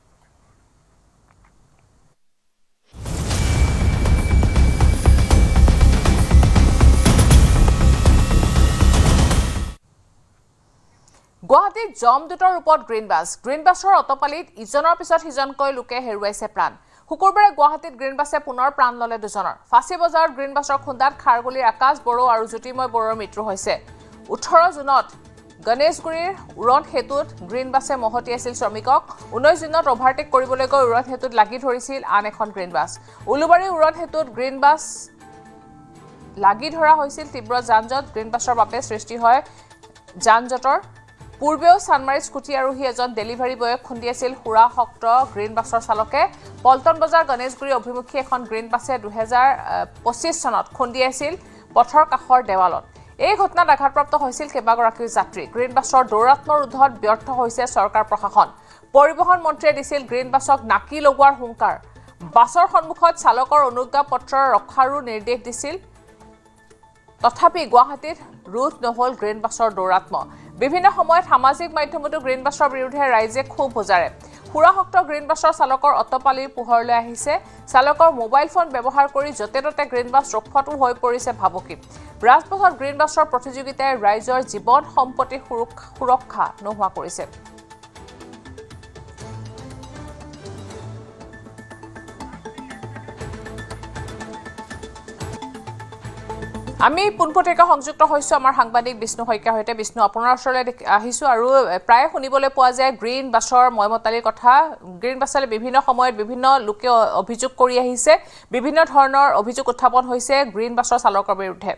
গুৱাহাটীত জমদূতৰ ৰূপত গ্ৰীণ বাছৰ অটপালিত ইজনৰ পিছত সিজনকৈ লোকে হেৰুৱাইছে প্ৰাণ শুকুৰবাৰে গুৱাহাটীত গ্ৰীণ বাছে পুনৰ প্ৰাণ ল'লে দুজনৰ ফাঁচী বজাৰত গ্ৰীণ বাছৰ খুন্দাত খাৰগুলিৰ আকাশ বড়ো আৰু জ্যোতিময় বড়োৰ মৃত্যু হৈছে 18 জুনত গণেশগুৰিৰ উৰণ সেতুত গ্ৰীণ বাছে মহতিয়াইছিল শ্ৰমিকক 19 জুনত অভাৰটেক কৰিবলৈ গৈ উৰণ সেতুত লাগি ধৰিছিল আন এখন গ্ৰীণ বাছ উলুবাৰী উৰণ সেতুত গ্ৰীণ বাছ লাগি ধৰা হৈছিল তীব্ৰ যানজঁট গ্ৰীণ বাছৰ বাবে সৃষ্টি হয় যানজঁটৰ পূৰ্বেও চানমাৰীত স্কুটি আৰোহী এজন ডেলিভাৰী বয়ক খুন্দিয়াছিল সুৰাসক্ত গ্ৰীণ বাছৰ চালকে পল্টন বজাৰ গণেশগুৰি অভিমুখী এখন গ্ৰীণ বাছে 2025 চনত খুন্দিয়াইছিল পথৰ কাষৰ দেৱালত এই ঘটনাত আঘাতপ্ৰাপ্ত হৈছিল কেইবাগৰাকীও যাত্ৰী গ্ৰীণ বাছৰ দৌৰাত্ম ৰোধত ব্যৰ্থ হৈছে চৰকাৰ প্ৰশাসন পৰিবহণ মন্ত্ৰীয়ে দিছিল গ্ৰীণ বাছক নাকি লগোৱাৰ হুংকাৰ বাছৰ সন্মুখত চালকৰ অনুজ্ঞা পত্ৰ ৰখাৰো নিৰ্দেশ দিছিল তথাপি গুৱাহাটীত ৰোধ নহল গ্ৰীণ বাছৰ দৌৰাত্ম বিভিন্ন সময়ত সামাজিক মাধ্যমতো গ্ৰীণ বাছৰ বিৰুদ্ধে ৰাইজে ক্ষোভ উজাৰে সুৰাসক্ত গ্ৰীণ বাছৰ চালকৰ অটপালিৰ পোহৰলৈ আহিছে চালকৰ মোবাইল ফোন ব্যৱহাৰ কৰি য'তে ত'তে গ্ৰীণ বাছ ৰখোৱাটো হৈ পৰিছে ভাবুকি ৰাজপথত গ্ৰীণ বাছৰ প্ৰতিযোগিতাই ৰাইজৰ জীৱন সম্পত্তি সুৰক্ষা নোহোৱা কৰিছে আমি পোনপটীয়াকৈ সংযুক্ত হৈছোঁ আমাৰ সাংবাদিক বিষ্ণু শইকীয়াৰ সৈতে বিষ্ণু আপোনাৰ ওচৰলৈ আহিছোঁ আৰু প্ৰায় শুনিবলৈ পোৱা যায় গ্ৰীণ বাছৰ ময়মতালিৰ কথা গ্ৰীণ বাছলৈ বিভিন্ন সময়ত বিভিন্ন লোকে অভিযোগ কৰি আহিছে বিভিন্ন ধৰণৰ অভিযোগ উত্থাপন হৈছে গ্ৰীণ বাছৰ চালকৰ বিৰুদ্ধে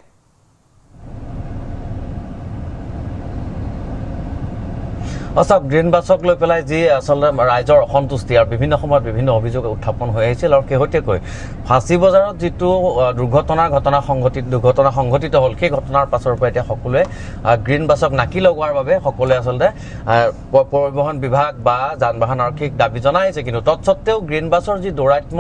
সঁচা গ্ৰীণ বাছক লৈ পেলাই যি আচলতে ৰাইজৰ অসন্তুষ্টি আৰু বিভিন্ন সময়ত বিভিন্ন অভিযোগ উত্থাপন হৈ আহিছিল আৰু শেহতীয়াকৈ ফাঁচী বজাৰত যিটো দুৰ্ঘটনা সংঘটিত হ'ল সেই ঘটনাৰ পাছৰ পৰা এতিয়া সকলোৱে গ্ৰীণ বাছক নাকি লগোৱাৰ বাবে সকলোৱে আচলতে পৰিবহণ বিভাগ বা যান বাহন আৰক্ষীক দাবী জনাইছে কিন্তু তৎসত্ত্বেও গ্ৰীণ বাছৰ যি দৌৰাত্ম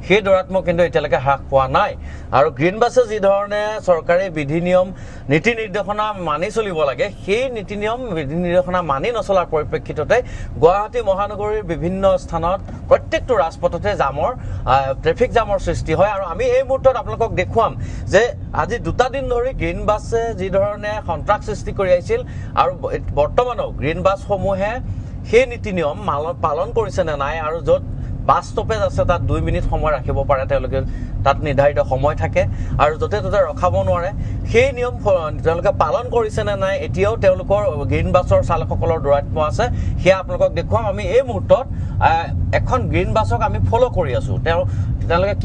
সেই দৌৰাত্ম কিন্তু এতিয়ালৈকে হ্ৰাস পোৱা নাই আৰু গ্ৰীণ বাছে যি ধৰণে চৰকাৰী বিধি নিয়ম নীতি নিৰ্দেশনা মানি চলিব লাগে সেই নীতি নিয়ম বিধি নিৰ্দেশনা মানি নচলা পৰিপ্ৰেক্ষিততে গুৱাহাটী মহানগৰীৰ বিভিন্ন স্থানত প্ৰত্যেকটো ৰাজপথতে ট্ৰেফিক জামৰ সৃষ্টি হয় আৰু আমি এই মুহূৰ্তত আপোনালোকক দেখুৱাম যে আজি 2 দিন ধৰি গ্ৰীণ বাছে যি ধৰণে সন্ত্ৰাস সৃষ্টি কৰি আহিছিল আৰু বৰ্তমানো গ্ৰীণ বাছসমূহে সেই নীতি নিয়ম পালন কৰিছে নে নাই আৰু য'ত বাছ ষ্টপেজ আছে তাত 2 মিনিট সময় ৰাখিব পাৰে তেওঁলোকে তাত নিৰ্ধাৰিত সময় থাকে আৰু য'তে ত'তে ৰখাব নোৱাৰে সেই নিয়ম তেওঁলোকে পালন কৰিছে নে নাই এতিয়াও তেওঁলোকৰ গ্ৰীণ বাছৰ চালকসকলৰ দৌৰাত্ম আছে সেয়া আপোনালোকক দেখুৱাম আমি এই মুহূৰ্তত এখন গ্ৰীণ বাছক আমি ফ'ল' কৰি আছোঁ তেওঁলোকে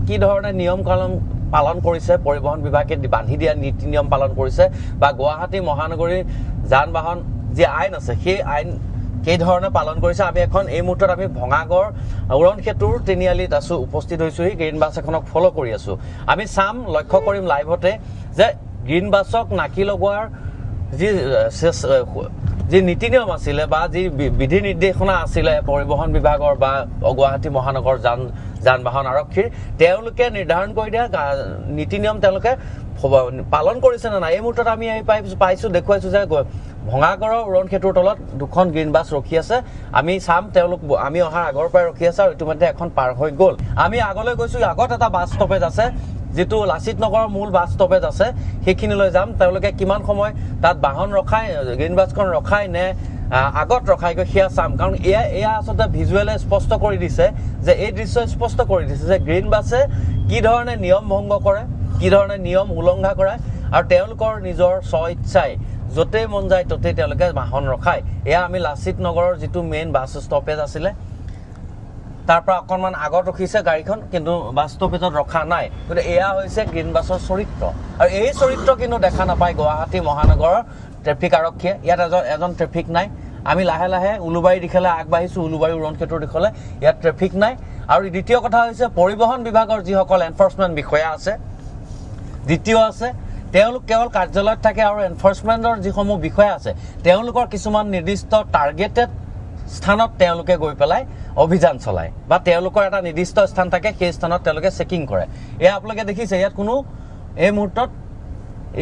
কি ধৰণে নিয়ম কানুন পালন কৰিছে পৰিবহণ বিভাগে বান্ধি দিয়া নীতি নিয়ম পালন কৰিছে বা গুৱাহাটী মহানগৰীৰ যান বাহন যি আইন আছে সেই আইন কেই ধৰণে পালন কৰিছে আমি এখন এই মুহূৰ্তত আমি ভঙাগড় উৰণ সেতুৰ তিনিআলিত আছোঁ উপস্থিত হৈছোঁহি গ্ৰীণ বাছ এখনক ফ'ল' কৰি আছোঁ আমি চাম লক্ষ্য কৰিম লাইভতে যে গ্ৰীণ বাছক নাকি লগোৱাৰ যি নীতি নিয়ম আছিলে বা যি বিধি নিৰ্দেশনা আছিলে পৰিবহণ বিভাগৰ বা গুৱাহাটী মহানগৰ যান বাহন আৰক্ষীৰ তেওঁলোকে নিৰ্ধাৰণ কৰি দিয়া নীতি নিয়ম তেওঁলোকে পালন কৰিছে নে নাই এই মুহূৰ্তত আমি পাইছোঁ দেখুৱাইছোঁ যে ভঙাগড়ৰ উৰণ সেতুৰ তলত 2খন গ্ৰীণ বাছ ৰখি আছে আমি চাম আমি অহাৰ আগৰ পৰাই ৰখি আছে আৰু ইতিমধ্যে এখন পাৰ হৈ গ'ল আমি আগলৈ গৈছোঁ আগত এটা বাছ ষ্টপেজ আছে যিটো লাচিত নগৰৰ মূল বাছ ষ্টপেজ আছে সেইখিনিলৈ যাম তেওঁলোকে কিমান সময় তাত বাহন ৰখাই গ্ৰীণ বাছখন ৰখাই নে আগত ৰখাইগৈ সেয়া চাম কাৰণ এয়া আচলতে ভিজুৱেলে স্পষ্ট কৰি দিছে যে এই দৃশ্য স্পষ্ট কৰি দিছে যে গ্ৰীণ বাছে কি ধৰণে নিয়ম ভংগ কৰে কি ধৰণে নিয়ম উলংঘা কৰে আৰু তেওঁলোকৰ নিজৰ স্বইচ্ছাই য'তে মন যায় ত'তেই তেওঁলোকে বাহন ৰখায় এয়া আমি লাচিত নগৰৰ যিটো মেইন বাছ ষ্টপেজ আছিলে তাৰ পৰা অকণমান আগত ৰখিছে গাড়ীখন কিন্তু বাছ ষ্টপেজত ৰখা নাই গতিকে এয়া হৈছে গ্ৰীণ বাছৰ চৰিত্ৰ আৰু এই চৰিত্ৰ কিন্তু দেখা নাপায় গুৱাহাটী মহানগৰৰ ট্ৰেফিক আৰক্ষীয়ে ইয়াত এজন ট্ৰেফিক নাই আমি লাহে লাহে উলুবাৰী দিশলৈ আগবাঢ়িছোঁ, উলুবাৰী উৰণক্ষেত্ৰৰ দিশলৈ। ইয়াত ট্ৰেফিক নাই। আৰু দ্বিতীয় কথা হৈছে পৰিবহণ বিভাগৰ যিসকল এনফৰ্চমেণ্ট বিষয়া আছে, দ্বিতীয় আছে তেওঁলোক কেৱল কাৰ্যালয়ত থাকে আৰু এনফৰ্চমেণ্টৰ যিসমূহ বিষয়া আছে তেওঁলোকৰ কিছুমান নিৰ্দিষ্ট টাৰ্গেটেড স্থানত তেওঁলোকে গৈ পেলাই অভিযান চলায় বা তেওঁলোকৰ এটা নিৰ্দিষ্ট স্থান থাকে, সেই স্থানত তেওঁলোকে চেকিং কৰে। এয়া আপোনালোকে দেখিছে ইয়াত কোনো এই মুহূৰ্তত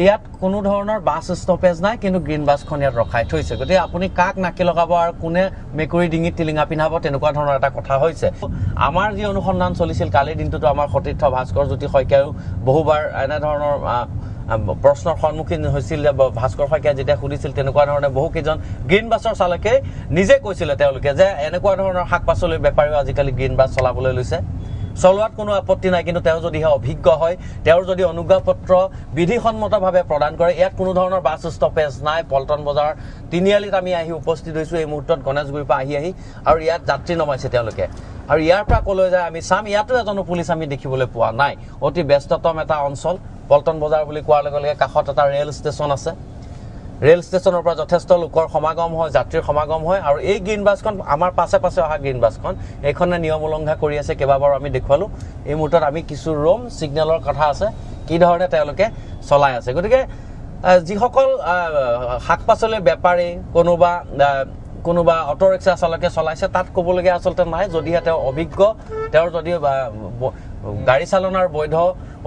ইয়াত কোনো ধৰণৰ বাছ ষ্টপেজ নাই, কিন্তু গ্ৰীণ বাছখন ইয়াত ৰখাই থৈছে। গতিকে আপুনি কাক নাকি লগাব আৰু কোনে মেকুৰী ডিঙিত টিলিঙা পিন্ধাব তেনেকুৱা ধৰণৰ এটা কথা হৈছে। আমাৰ যি অনুসন্ধান চলিছিল কালিৰ দিনটোতো আমাৰ সতীৰ্থ ভাস্কৰ জ্যোতি শইকীয়াও বহুবাৰ এনেধৰণৰ প্ৰশ্নৰ সন্মুখীন হৈছিল। যে ভাস্কৰ শইকীয়াই যেতিয়া সুধিছিল তেনেকুৱা ধৰণে বহুকেইজন গ্ৰীণ বাছৰ চালকে নিজে কৈছিলে তেওঁলোকে যে এনেকুৱা ধৰণৰ শাক পাচলিৰ বেপাৰীও আজিকালি গ্ৰীণ বাছ চলাবলৈ লৈছে। চলোৱাত কোনো আপত্তি নাই, কিন্তু তেওঁ যদিহে অভিজ্ঞ হয়, তেওঁৰ যদি অনুজ্ঞাপত্ৰ বিধিসন্মতভাৱে প্ৰদান কৰে। ইয়াত কোনো ধৰণৰ বাছ ষ্টপেজ নাই। পল্টন বজাৰ তিনিআলিত আমি আহি উপস্থিত হৈছোঁ এই মুহূৰ্তত গণেশগুৰিৰ পৰা আহি আৰু ইয়াত যাত্ৰী নমাইছে তেওঁলোকে। আৰু ইয়াৰ পৰা ক'লৈ যায় আমি চাম। ইয়াতো এজনো পুলিচ আমি দেখিবলৈ পোৱা নাই। অতি ব্যস্ততম এটা অঞ্চল পল্টন বজাৰ বুলি কোৱাৰ লগে লগে কাষত এটা ৰেল ষ্টেচন আছে। ৰেল ষ্টেচনৰ পৰা যথেষ্ট লোকৰ সমাগম হয়, যাত্ৰীৰ সমাগম হয়। আৰু এই গ্ৰীণ বাছখন আমাৰ পাছে পাছে অহা গ্ৰীণ বাছখন এইখনে নিয়ম উলংঘা কৰি আছে। কেইবাবাৰো আমি দেখুৱালোঁ। এই মুহূৰ্তত আমি কিছু ৰোম ছিগনেলৰ কথা আছে, কি ধৰণে তেওঁলোকে চলাই আছে। গতিকে যিসকল শাক পাচলিৰ বেপাৰী, কোনোবা অটো ৰিক্সা চালকে চলাইছে তাত ক'বলগীয়া আচলতে নাই। যদিহে তেওঁ অভিজ্ঞ, তেওঁৰ যদি গাড়ী চালনাৰ বৈধ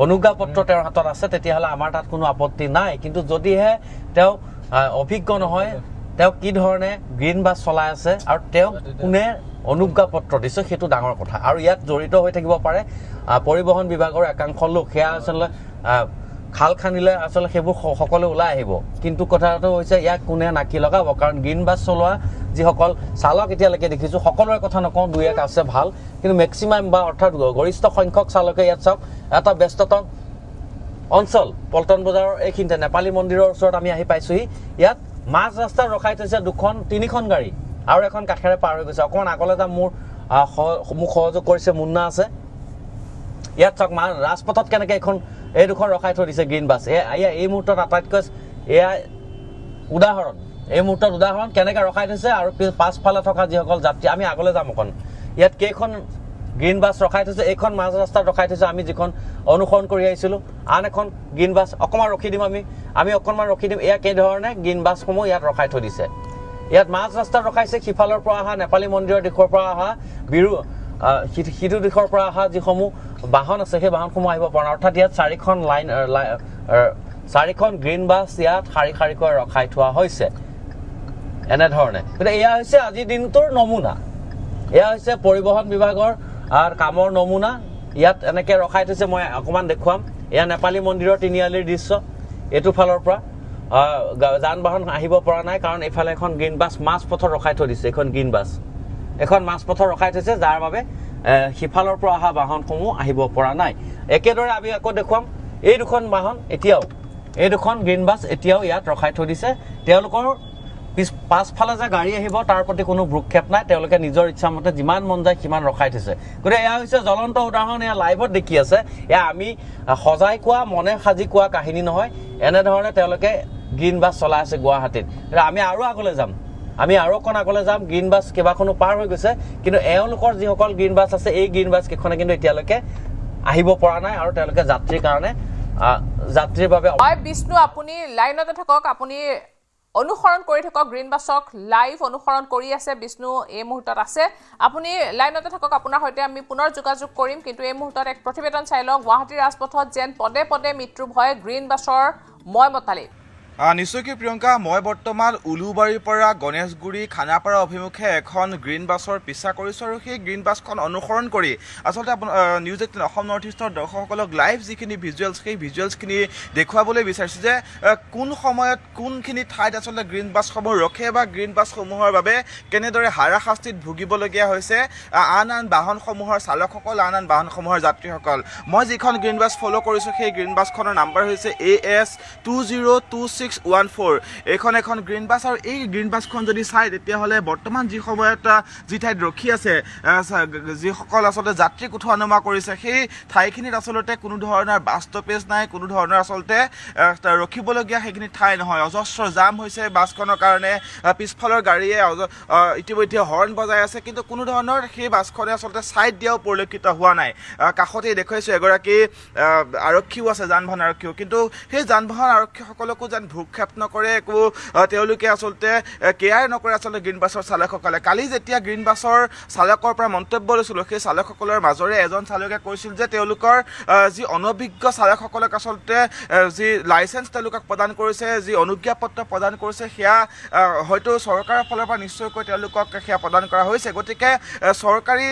অনুজ্ঞাপত্ৰ তেওঁৰ হাতত আছে তেতিয়াহ'লে আমাৰ তাত কোনো আপত্তি নাই। কিন্তু যদিহে তেওঁ অভিজ্ঞ নহয়, তেওঁ কি ধৰণে গ্ৰীণ বাছ চলাই আছে আৰু তেওঁ কোনে অনুজ্ঞাপত্ৰ দিছে সেইটো ডাঙৰ কথা। আৰু ইয়াত জড়িত হৈ থাকিব পাৰে পৰিবহণ বিভাগৰ একাংশ লোক। সেয়া আচলতে খাল খান্দিলে আচলতে সেইবোৰ সকলো ওলাই আহিব। কিন্তু কথাটো হৈছে ইয়াক কোনে নাকি লগাব। কাৰণ গ্ৰীণ বাছ চলোৱা যিসকল চালক এতিয়ালৈকে দেখিছোঁ, সকলোৰে কথা নকওঁ, দুই এক আছে ভাল, কিন্তু মেক্সিমাম বা অৰ্থাৎ গৰিষ্ঠ সংখ্যক চালকে ইয়াত চাওক এটা ব্যস্ততম অঞ্চল পল্টন বজাৰৰ এইখিনিতে নেপালী মন্দিৰৰ ওচৰত আমি আহি পাইছোঁহি। ইয়াত মাজ ৰাস্তাত ৰখাই থৈছে তিনিখন গাড়ী আৰু এখন কাষেৰে পাৰ হৈ গৈছে। অকণমান আগলৈ যাম, মোক সহযোগ কৰিছে মুন্না আছে। ইয়াত চাওক ৰাজপথত কেনেকৈ এই দুখন ৰখাই থৈ দিছে গ্ৰীণ বাছ। এই মুহূৰ্তত আটাইতকৈ এয়া উদাহৰণ, এই মুহূৰ্তত উদাহৰণ কেনেকৈ ৰখাই থৈছে। আৰু পাছফালে থকা যিসকল যাত্ৰী, আমি আগলৈ যাম অকণ। ইয়াত কেইখন গ্ৰীণ বাছ ৰখাই থৈছে, এইখন মাজ ৰাস্তাত ৰখাই থৈছে আমি যিখন অনুসৰণ কৰি আহিছিলোঁ। আন এখন গ্ৰীণ বাছ অকণমান ৰখি দিম, আমি অকণমান ৰখি দিম। এয়া কেইধৰণে গ্ৰীণ বাছসমূহ ইয়াত ৰখাই থৈ দিছে। ইয়াত মাজ ৰাস্তাত ৰখাইছে সিফালৰ পৰা অহা নেপালী মন্দিৰৰ দিশৰ পৰা অহা সিটো দিশৰ পৰা অহা যিসমূহ বাহন আছে সেই বাহনসমূহ আহিব পৰা নাই। অৰ্থাৎ ইয়াত চাৰিখন গ্ৰীণ বাছ ইয়াত শাৰী শাৰীকৈ ৰখাই থোৱা হৈছে এনেধৰণে। গতিকে এয়া হৈছে আজিৰ দিনটোৰ নমুনা, এয়া হৈছে পৰিবহণ বিভাগৰ কামৰ নমুনা। ইয়াত এনেকৈ ৰখাই থৈছে, মই অকণমান দেখুৱাম। এয়া নেপালী মন্দিৰৰ তিনিআলিৰ দৃশ্য। এইটো ফালৰ পৰা যান বাহন আহিব পৰা নাই, কাৰণ এইফালে এখন গ্ৰীণ বাছ মাজ পথত ৰখাই থৈ দিছে। এইখন গ্ৰীণ বাছ এখন মাজ পথত ৰখাই থৈছে, যাৰ বাবে সিফালৰ পৰা অহা বাহনসমূহ আহিব পৰা নাই। একেদৰে আমি আকৌ দেখুৱাম এই দুখন বাহন এতিয়াও, এই দুখন গ্ৰীণ বাছ এতিয়াও ইয়াত ৰখাই থৈ দিছে। তেওঁলোকৰ পাছফালে যে গাড়ী আহিব তাৰ প্ৰতি কোনো ভ্ৰূক্ষেপ নাই। তেওঁলোকে নিজৰ ইচ্ছামতে যিমান মন যায় সিমান ৰখাই থৈছে। গতিকে এয়া হৈছে জ্বলন্ত উদাহৰণ। এয়া লাইভত দেখি আছে। এয়া আমি সজাই কোৱা, মনে সাজি কোৱা কাহিনী নহয়। এনেধৰণে তেওঁলোকে গ্ৰীণ বাছ চলাই আছে গুৱাহাটীত। আমি আৰু আগলৈ যাম, আমি আৰু অকণ আগলৈ যাম। গ্ৰীণ বাছ কেইবাখনো পাৰ হৈ গৈছে, কিন্তু এওঁলোকৰ যিসকল গ্ৰীণ বাছ আছে এই গ্ৰীণ বাছ কেইখনে কিন্তু এতিয়ালৈকে আহিব পৰা নাই। আৰু তেওঁলোকে যাত্ৰীৰ বাবে বিষ্ণু, আপুনি লাইনতে থাকক, আপুনি অনুসৰণ কৰি থাকক গ্ৰীণ বাছক। লাইভ অনুসৰণ কৰি আছে বিষ্ণু এই মুহূৰ্তত আছে। আপুনি লাইনতে থাকক, আপোনাৰ সৈতে আমি পুনৰ যোগাযোগ কৰিম। কিন্তু এই মুহূৰ্তত এক প্ৰতিবেদন চাই লওঁ। গুৱাহাটীৰ ৰাজপথত যেন পদে পদে মৃত্যু ভয়, গ্ৰীণ বাছৰ ময়মতালি। নিশ্চয়কৈ প্ৰিয়ংকা, মই বৰ্তমান উলুবাৰীৰ পৰা গণেশগুৰি খানাপাৰা অভিমুখে এখন গ্ৰীণ বাছৰ পিছা কৰিছোঁ। আৰু সেই গ্ৰীণ বাছখন অনুসৰণ কৰি আচলতে নিউজ 18 অসম নৰ্থ ইষ্টৰ দৰ্শকসকলক লাইভ যিখিনি ভিজুৱেলছ, সেই ভিজুৱেলছখিনি দেখুৱাবলৈ বিচাৰিছোঁ যে কোন সময়ত কোনখিনি ঠাইত আচলতে গ্ৰীণ বাছসমূহ ৰখে বা গ্ৰীণ বাছসমূহৰ বাবে কেনেদৰে হাৰাশাস্তিত ভুগিবলগীয়া হৈছে আন বাহনসমূহৰ চালকসকল, আন বাহনসমূহৰ যাত্ৰীসকল। মই যিখন গ্ৰীণ বাছ ফ'ল' কৰিছোঁ সেই গ্ৰীণ বাছখনৰ নাম্বাৰ হৈছে AS 2026 2614 এইখন এখন গ্ৰীণ বাছ আৰু এই গ্ৰীণ বাছখন যদি চাই তেতিয়াহ'লে বৰ্তমান যি সময়ত যি ঠাইত ৰখি আছে যিসকল আচলতে যাত্ৰীক উঠোৱা নমা কৰিছে সেই ঠাইখিনিত আচলতে কোনো ধৰণৰ বাছ ষ্টপেজ নাই, কোনো ধৰণৰ আচলতে ৰখিবলগীয়া সেইখিনি ঠাই নহয়। অজস্ৰ জাম হৈছে বাছখনৰ কাৰণে, পিছফালৰ গাড়ীয়ে ইতিমধ্যে হৰ্ণ বজাই আছে, কিন্তু কোনো ধৰণৰ সেই বাছখনে আচলতে ছাইড দিয়াও পৰিলক্ষিত হোৱা নাই। কাষতেই দেখুৱাইছোঁ এগৰাকী আৰক্ষীও আছে, যান বাহন আৰক্ষীও, কিন্তু সেই যান বাহন আৰক্ষীসকলকো যেন ভ্ৰূক্ষেপ নকৰে, একো তেওঁলোকে আচলতে কেয়াৰ নকৰে আচলতে গ্ৰীণ বাছৰ চালকসকলে। কালি যেতিয়া গ্ৰীণ বাছৰ চালকৰ পৰা মন্তব্য লৈছিলোঁ, সেই চালকসকলৰ মাজৰে এজন চালকে কৈছিল যে তেওঁলোকৰ যি অনভিজ্ঞ চালকসকলক আচলতে যি লাইচেঞ্চ তেওঁলোকক প্ৰদান কৰিছে, যি অনুজ্ঞাপত্ৰ প্ৰদান কৰিছে, সেয়া হয়তো চৰকাৰৰ ফালৰ পৰা নিশ্চয়কৈ তেওঁলোকক সেয়া প্ৰদান কৰা হৈছে। গতিকে চৰকাৰী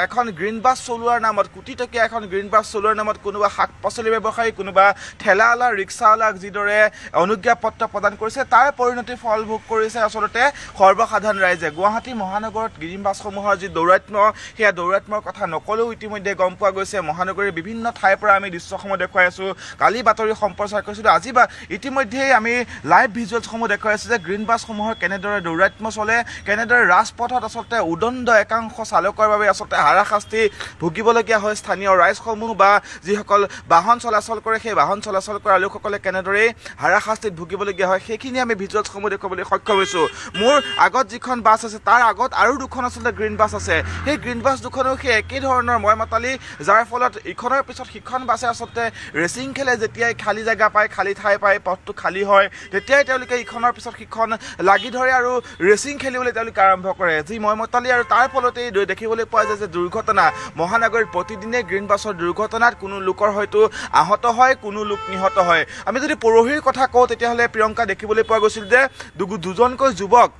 এখন গ্ৰীণ বাছ চলোৱাৰ নামত, কোটি টকীয়া এখন গ্ৰীণ বাছ চলোৱাৰ নামত কোনোবা শাক পাচলি ব্যৱসায়ী, কোনোবা ঠেলাৱালা, ৰিক্সাৱালাক যিদৰে অনুজ্ঞাপত্ৰ প্ৰদান কৰিছে, তাৰ পৰিণতি ফল ভোগ কৰিছে আচলতে সৰ্বসাধাৰণ ৰাইজে। গুৱাহাটী মহানগৰত গ্ৰীণ বাছসমূহৰ যি দৌৰাত্ম্য, সেয়া দৌৰাত্ম্যৰ কথা নকলেও ইতিমধ্যে গম পোৱা গৈছে। মহানগৰীৰ বিভিন্ন ঠাইৰ পৰা আমি দৃশ্যসমূহ দেখুৱাই আছোঁ, কালি বাতৰি সম্প্ৰচাৰ কৰিছিলোঁ, আজি ইতিমধ্যেই আমি লাইভ ভিজুৱেলছসমূহ দেখুৱাই আছোঁ যে গ্ৰীণ বাছসমূহৰ কেনেদৰে দৌৰাত্ম্য চলে, কেনেদৰে ৰাজপথত আচলতে উদণ্ড একাংশ চালকৰ বাবে আচলতে হাৰাশাস্তি ভুগিবলগীয়া হয় স্থানীয় ৰাইজসমূহ বা যিসকল বাহন চলাচল কৰে, সেই বাহন চলাচল কৰা লোকসকলে কেনেদৰে হাৰাশাস্তিত ভুগিবলগীয়া হয়, সেইখিনি আমি ভিজুৱেলছসমূহ দেখুৱাবলৈ সক্ষম হৈছোঁ। মোৰ আগত যিখন বাছ আছে তাৰ আগত আৰু দুখন আচলতে গ্ৰীণ বাছ আছে, সেই গ্ৰীণ বাছ দুখনো সেই একেই ধৰণৰ মই মাতালি, যাৰ ফলত ইখনৰ পিছত সিখন বাছে আচলতে ৰেচিং খেলে। যেতিয়াই খালী জেগা পায়, খালী ঠাই পায়, পথটো খালী হয়, তেতিয়াই তেওঁলোকে ইখনৰ পিছত সিখন লাগি ধৰে আৰু ৰেচিং খেলিবলৈ তেওঁলোকে আৰম্ভ কৰে, যি মই মতালি। আৰু তাৰ ফলতেই দেখিবলৈ পোৱা যায় যে দুৰ্ঘটনা মহানগৰীত প্ৰতিদিনে গ্ৰীণ বাছৰ দুৰ্ঘটনাত কোনো লোকৰ হয়তো আহত হয়, কোনো লোক নিহত হয়। আমি যদি পৰহিৰ কথা কওঁ তেতিয়াহ'লে প্ৰিয়ংকা দেখিবলৈ পোৱা গৈছিল যে দুজনকৈ যুৱক,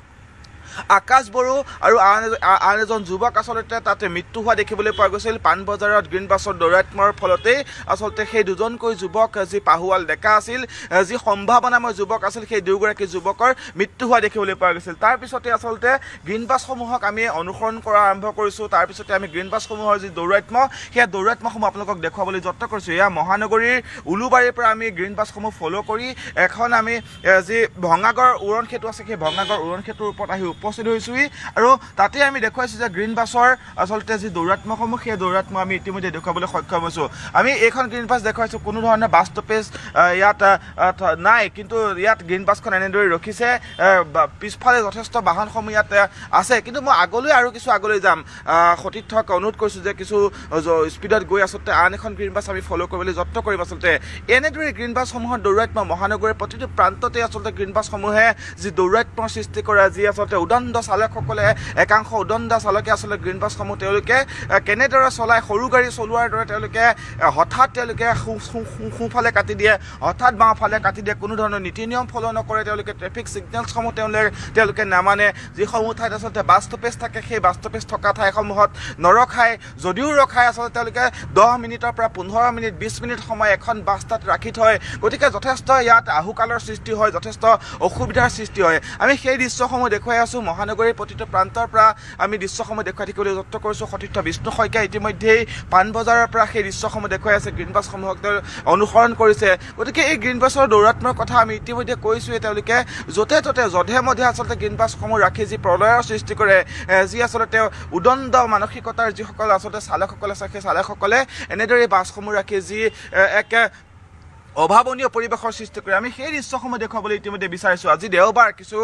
আকাশ বড়ো আৰু আন এজন যুৱক আচলতে তাতে মৃত্যু হোৱা দেখিবলৈ পোৱা গৈছিল। পাণবজাৰত গ্ৰীণ বাছৰ দৌৰাত্ম্যৰ ফলতেই আচলতে সেই দুজনকৈ যুৱক, যি পাহুৱাল ডেকা আছিল, যি সম্ভাৱনাময় যুৱক আছিল, সেই দুয়োগৰাকী যুৱকৰ মৃত্যু হোৱা দেখিবলৈ পোৱা গৈছিল। তাৰপিছতে আচলতে গ্ৰীণ বাছসমূহক আমি অনুসৰণ কৰা আৰম্ভ কৰিছোঁ। তাৰপিছতে আমি গ্ৰীণ বাছসমূহৰ যি দৌৰাত্ম্য, সেই দৌৰাত্ম্যসমূহ আপোনালোকক দেখুৱাবলৈ যত্ন কৰিছোঁ। এয়া মহানগৰীৰ উলুবাৰীৰ পৰা আমি গ্ৰীণ বাছসমূহ ফ'ল' কৰি এখন আমি যি ভঙাগড় উৰণ সেতু আছে, সেই ভঙাগড় উৰণ সেতুৰ ওপৰত আহি উপস্থিত হৈছোঁহি আৰু তাতে আমি দেখুৱাইছোঁ যে গ্ৰীণ বাছৰ আচলতে যি দৌৰাত্ম্যসমূহ, সেই দৌৰাত্ম্য আমি ইতিমধ্যে দেখুৱাবলৈ সক্ষম হৈছোঁ। আমি এইখন গ্ৰীণ বাছ দেখুৱাইছোঁ, কোনো ধৰণৰ বাছ ষ্টপেজ ইয়াত নাই, কিন্তু ইয়াত গ্ৰীণ বাছখন এনেদৰে ৰখিছে, পিছফালে যথেষ্ট বাহনসমূহ ইয়াত আছে। কিন্তু মই আৰু কিছু আগলৈ যাম, সতীৰ্থক অনুৰোধ কৰিছোঁ যে কিছু স্পীডত গৈ আচলতে আন এখন গ্ৰীণ বাছ আমি ফ'ল' কৰিবলৈ যত্ন কৰিম। আচলতে এনেদৰে গ্ৰীণ বাছসমূহৰ দৌৰাত্ম্য মহানগৰীৰ প্ৰতিটো প্ৰান্ততে আচলতে গ্ৰীণ বাছসমূহে যি দৌৰাত্ম্যৰ সৃষ্টি কৰে, যি আচলতে উদণ্ড চালকসকলে, একাংশ উদণ্ড চালকে আচলতে গ্ৰীণ বাছসমূহ তেওঁলোকে কেনেদৰে চলায়, সৰু গাড়ী চলোৱাৰ দৰে তেওঁলোকে হঠাৎ সোঁফালে কাটি দিয়ে, হঠাৎ বাওঁফালে কাটি দিয়ে, কোনো ধৰণৰ নীতি নিয়ম ফ'ল' নকৰে, তেওঁলোকে ট্ৰেফিক ছিগনেলছসমূহ তেওঁলোকে নামানে। যিসমূহ ঠাইত আচলতে বাছ ষ্টপেজ থাকে, সেই বাছ ষ্টপেজ থকা ঠাইসমূহত নৰখায়, যদিও ৰখায় আচলতে তেওঁলোকে 10 মিনিটৰ পৰা 15 মিনিট 20 মিনিট সময় এখন বাছ তাত ৰাখি থয়। গতিকে যথেষ্ট ইয়াত আহুকালৰ সৃষ্টি হয়, যথেষ্ট অসুবিধাৰ সৃষ্টি হয়। আমি সেই দৃশ্যসমূহ দেখুৱাই আছোঁ, মহানগৰীৰ প্ৰতিটো প্ৰান্তৰ পৰা আমি দৃশ্যসমূহ দেখুৱাই থাকিবলৈ যত্ন কৰিছোঁ। সতীৰ্থ বিষ্ণু শইকীয়াই ইতিমধ্যেই পাণবজাৰৰ পৰা সেই দৃশ্যসমূহ দেখুৱাই আছে, গ্ৰীণ বাছসমূহক তেওঁ অনুসৰণ কৰিছে। গতিকে এই গ্ৰীণ বাছৰ দৌৰাত্ম্যৰ কথা আমি ইতিমধ্যে কৈছোঁৱেই, তেওঁলোকে য'তে ত'তে যধে মধে আচলতে গ্ৰীণ বাছসমূহ ৰাখি যি প্ৰলয়ৰ সৃষ্টি কৰে, যি আচলতে উদণ্ড মানসিকতাৰ যিসকল আচলতে চালকসকল আছে, সেই চালকসকলে এনেদৰে বাছসমূহ ৰাখি যি এক অভাৱনীয় পৰিৱেশৰ সৃষ্টি কৰে, আমি সেই দৃশ্যসমূহ দেখুৱাবলৈ ইতিমধ্যে বিচাৰিছোঁ। আজি দেওবাৰ, কিছু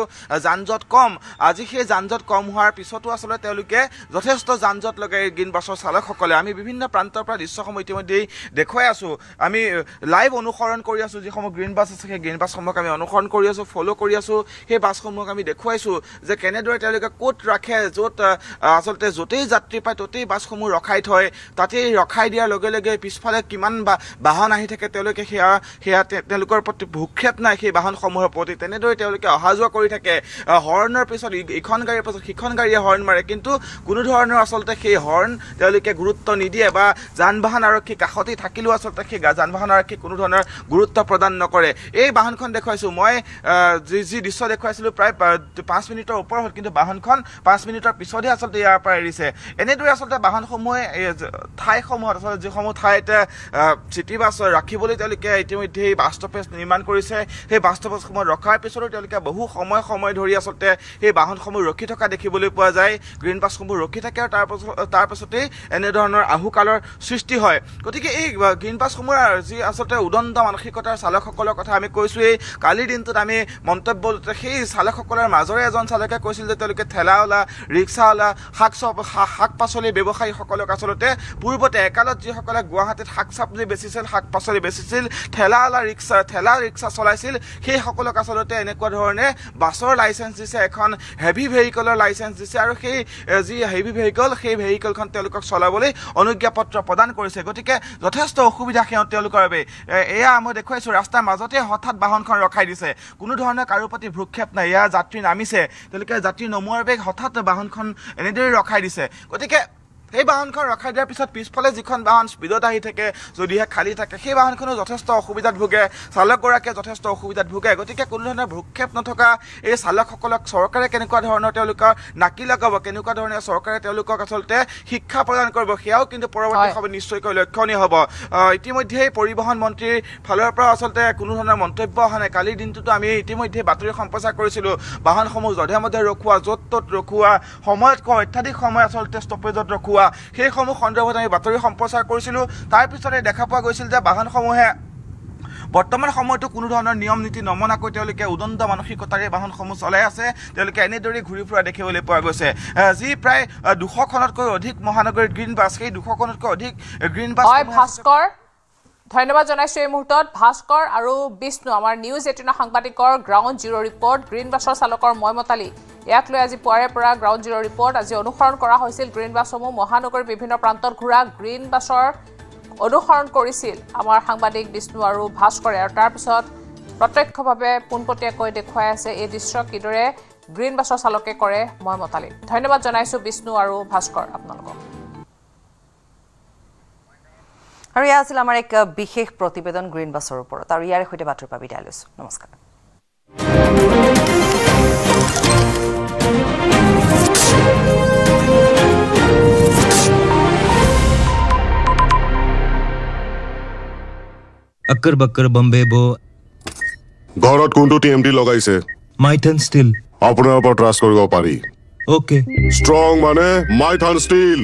যান জঁট কম, আজি সেই যান জঁট কম হোৱাৰ পিছতো আচলতে তেওঁলোকে যথেষ্ট যান জঁট লগাই গ্ৰীণ বাছৰ চালকসকলে। আমি বিভিন্ন প্ৰান্তৰ পৰা দৃশ্যসমূহ ইতিমধ্যেই দেখুৱাই আছোঁ, আমি লাইভ অনুসৰণ কৰি আছোঁ। যিসমূহ গ্ৰীণ বাছ আছে, সেই গ্ৰীণ বাছসমূহক আমি অনুসৰণ কৰি আছোঁ, ফ'ল' কৰি আছোঁ। সেই বাছসমূহক আমি দেখুৱাইছোঁ যে কেনেদৰে তেওঁলোকে ক'ত ৰাখে, য'ত আচলতে য'তেই যাত্ৰী পায় ত'তেই বাছসমূহ ৰখাই থয়, তাতেই ৰখাই দিয়াৰ লগে লগে পিছফালে কিমান বাহন আহি থাকে তেওঁলোকে সেয়া তেওঁলোকৰ প্ৰতি ভূক্ষেপ নাই সেই বাহনসমূহৰ প্ৰতি। তেনেদৰে তেওঁলোকে অহা যোৱা কৰি থাকে, হৰ্ণৰ পিছত ইখন গাড়ীৰ পিছত সিখন গাড়ীয়ে হৰ্ণ মাৰে, কিন্তু কোনো ধৰণৰ আচলতে সেই হৰ্ণ তেওঁলোকে গুৰুত্ব নিদিয়ে বা যান বাহন আৰক্ষী কাষতেই থাকিলেও আচলতে সেই যান বাহন আৰক্ষী কোনো ধৰণৰ গুৰুত্ব প্ৰদান নকৰে। এই বাহনখন দেখুৱাইছোঁ মই, যি দৃশ্য দেখুৱাইছিলোঁ প্ৰায় 5 মিনিটৰ ওপৰ হ'ল, কিন্তু বাহনখন 5 মিনিটৰ পিছতহে আচলতে ইয়াৰ পৰা এৰিছে। এনেদৰে আচলতে বাহনসমূহে ঠাইসমূহত আচলতে যিসমূহ ঠাইত চিটি বাছ ৰাখিবলৈ তেওঁলোকে ইতিমধ্যে এই বাছ ষ্টপেজ নিৰ্মাণ কৰিছে সেই বাছ ষ্টপেজসমূহ ৰখাৰ পিছতো তেওঁলোকে বহু সময় ধৰি আচলতে সেই বাহনসমূহ ৰখি থকা দেখিবলৈ পোৱা যায় গ্ৰীণ বাছসমূহ ৰখি থাকে আৰু তাৰ পাছতেই এনেধৰণৰ আহুকালৰ সৃষ্টি হয় গতিকে এই গ্ৰীণ বাছসমূহৰ যি আচলতে উদণ্ড মানসিকতাৰ চালকসকলৰ কথা আমি কৈছোঁৱেই কালিৰ দিনটোত আমি মন্তব্য সেই চালকসকলৰ মাজৰে এজন চালকে কৈছিল যে তেওঁলোকে ঠেলাৱালা ৰিক্সাৱালা শাক পাচলি ব্যৱসায়ীসকলক আচলতে পূৰ্বতে একালত যিসকলে গুৱাহাটীত শাক চব্জি বেচিছিল শাক পাচলি বেচিছিল ঠেলা ৰিক্সা চলাইছিল সেইসকলক আচলতে এনেকুৱা ধৰণে বাছৰ লাইচেঞ্চ দিছে এখন হেভি ভেহিকলৰ লাইচেঞ্চ দিছে আৰু সেই যি হেভি ভেহিকল সেই ভেহিকলখন তেওঁলোকক চলাবলৈ অনুজ্ঞাপত্ৰ প্ৰদান কৰিছে গতিকে যথেষ্ট অসুবিধা তেওঁলোকৰ বাবে এয়া মই দেখুৱাইছোঁ ৰাস্তাৰ মাজতে হঠাৎ বাহনখন ৰখাই দিছে কোনো ধৰণৰ কাৰো প্ৰতি ভ্ৰক্ষেপ নাই এয়া যাত্ৰী নামিছে তেওঁলোকে যাত্ৰী নমোৱাৰ বাবে হঠাৎ বাহনখন এনেদৰে ৰখাই দিছে গতিকে সেই বাহনখন ৰখাই দিয়াৰ পিছত পিছফালে যিখন বাহন স্পীডত আহি থাকে যদিহে খালী থাকে সেই বাহনখনো যথেষ্ট অসুবিধাত ভোগে চালকগৰাকীয়ে যথেষ্ট অসুবিধাত ভোগে গতিকে কোনো ধৰণৰ ভ্ৰক্ষেপ নথকা এই চালকসকলক চৰকাৰে কেনেকুৱা ধৰণৰ তেওঁলোকৰ নাকি লগাব কেনেকুৱা ধৰণে চৰকাৰে তেওঁলোকক আচলতে শিক্ষা প্ৰদান কৰিব সেয়াও কিন্তু পৰৱৰ্তী সময়ত নিশ্চয়কৈ লক্ষণীয় হ'ব ইতিমধ্যেই পৰিবহণ মন্ত্ৰীৰ ফালৰ পৰা আচলতে কোনো ধৰণৰ মন্তব্য অহা নাই কালিৰ দিনটোতো আমি ইতিমধ্যে বাতৰি সম্প্ৰচাৰ কৰিছিলোঁ বাহনসমূহ যধে মধে ৰখোৱা য'ত ত'ত ৰখোৱা সময়তকৈ অত্যাধিক সময় আচলতে ষ্টপেজত ৰখোৱা সেইসমূহ সন্দৰ্ভত আমি বাতৰি সম্প্ৰচাৰ কৰিছিলোঁ তাৰ পিছতে দেখা পোৱা গৈছিল যে বাহনসমূহে বৰ্তমান সময়তো কোনো ধৰণৰ নিয়ম নীতি নমনাকৈ তেওঁলোকে উদণ্ড মানসিকতাৰে বাহনসমূহ চলাই আছে তেওঁলোকে এনেদৰে ঘূৰি ফুৰা দেখিবলৈ পোৱা গৈছে যি প্ৰায় 200খনতকৈ অধিক মহানগৰীত গ্ৰীণ বাছ সেই 200খনতকৈ অধিক গ্ৰীণ বাছ ভাস্কৰ ধন্যবাদ জনাইছোঁ এই মুহূৰ্তত ভাস্কৰ আৰু বিষ্ণু আমাৰ নিউজ 18 সাংবাদিকৰ গ্ৰাউণ্ড জিৰ' ৰিপৰ্ট গ্ৰীণ বাছৰ চালকৰ ময়মতালি ইয়াক লৈ আজি পুৱাৰে পৰা গ্ৰাউণ্ড জিৰ' ৰিপৰ্ট আজি অনুসৰণ কৰা হৈছিল গ্ৰীণ বাছসমূহ মহানগৰীৰ বিভিন্ন প্ৰান্তত ঘূৰা গ্ৰীণ বাছৰ অনুসৰণ কৰিছিল আমাৰ সাংবাদিক বিষ্ণু আৰু ভাস্কৰে আৰু তাৰপিছত প্ৰত্যক্ষভাৱে পোনপটীয়াকৈ দেখুৱাই আছে এই দৃশ্য কিদৰে গ্ৰীণ বাছৰ চালকে কৰে ময়মতালি ধন্যবাদ জনাইছোঁ বিষ্ণু আৰু ভাস্কৰ আপোনালোকক আৰু এয়া আছিল আমাৰ এক বিশেষ প্ৰতিবেদন গ্ৰীণ বাছৰ ওপৰত আৰু ইয়াৰ সৈতে বাতৰিৰ পৰা বিদায় লৈছোঁ নমস্কাৰ अक्कर बक्कर बम्बे बो ঘৰত কোনটো টিএমটি লগাইছে माइथन स्टील আপোনাৰ ওপৰত ট্ৰাষ্ট কৰিব পাৰি ओके ষ্ট্ৰং মানে মাইথান ষ্টীল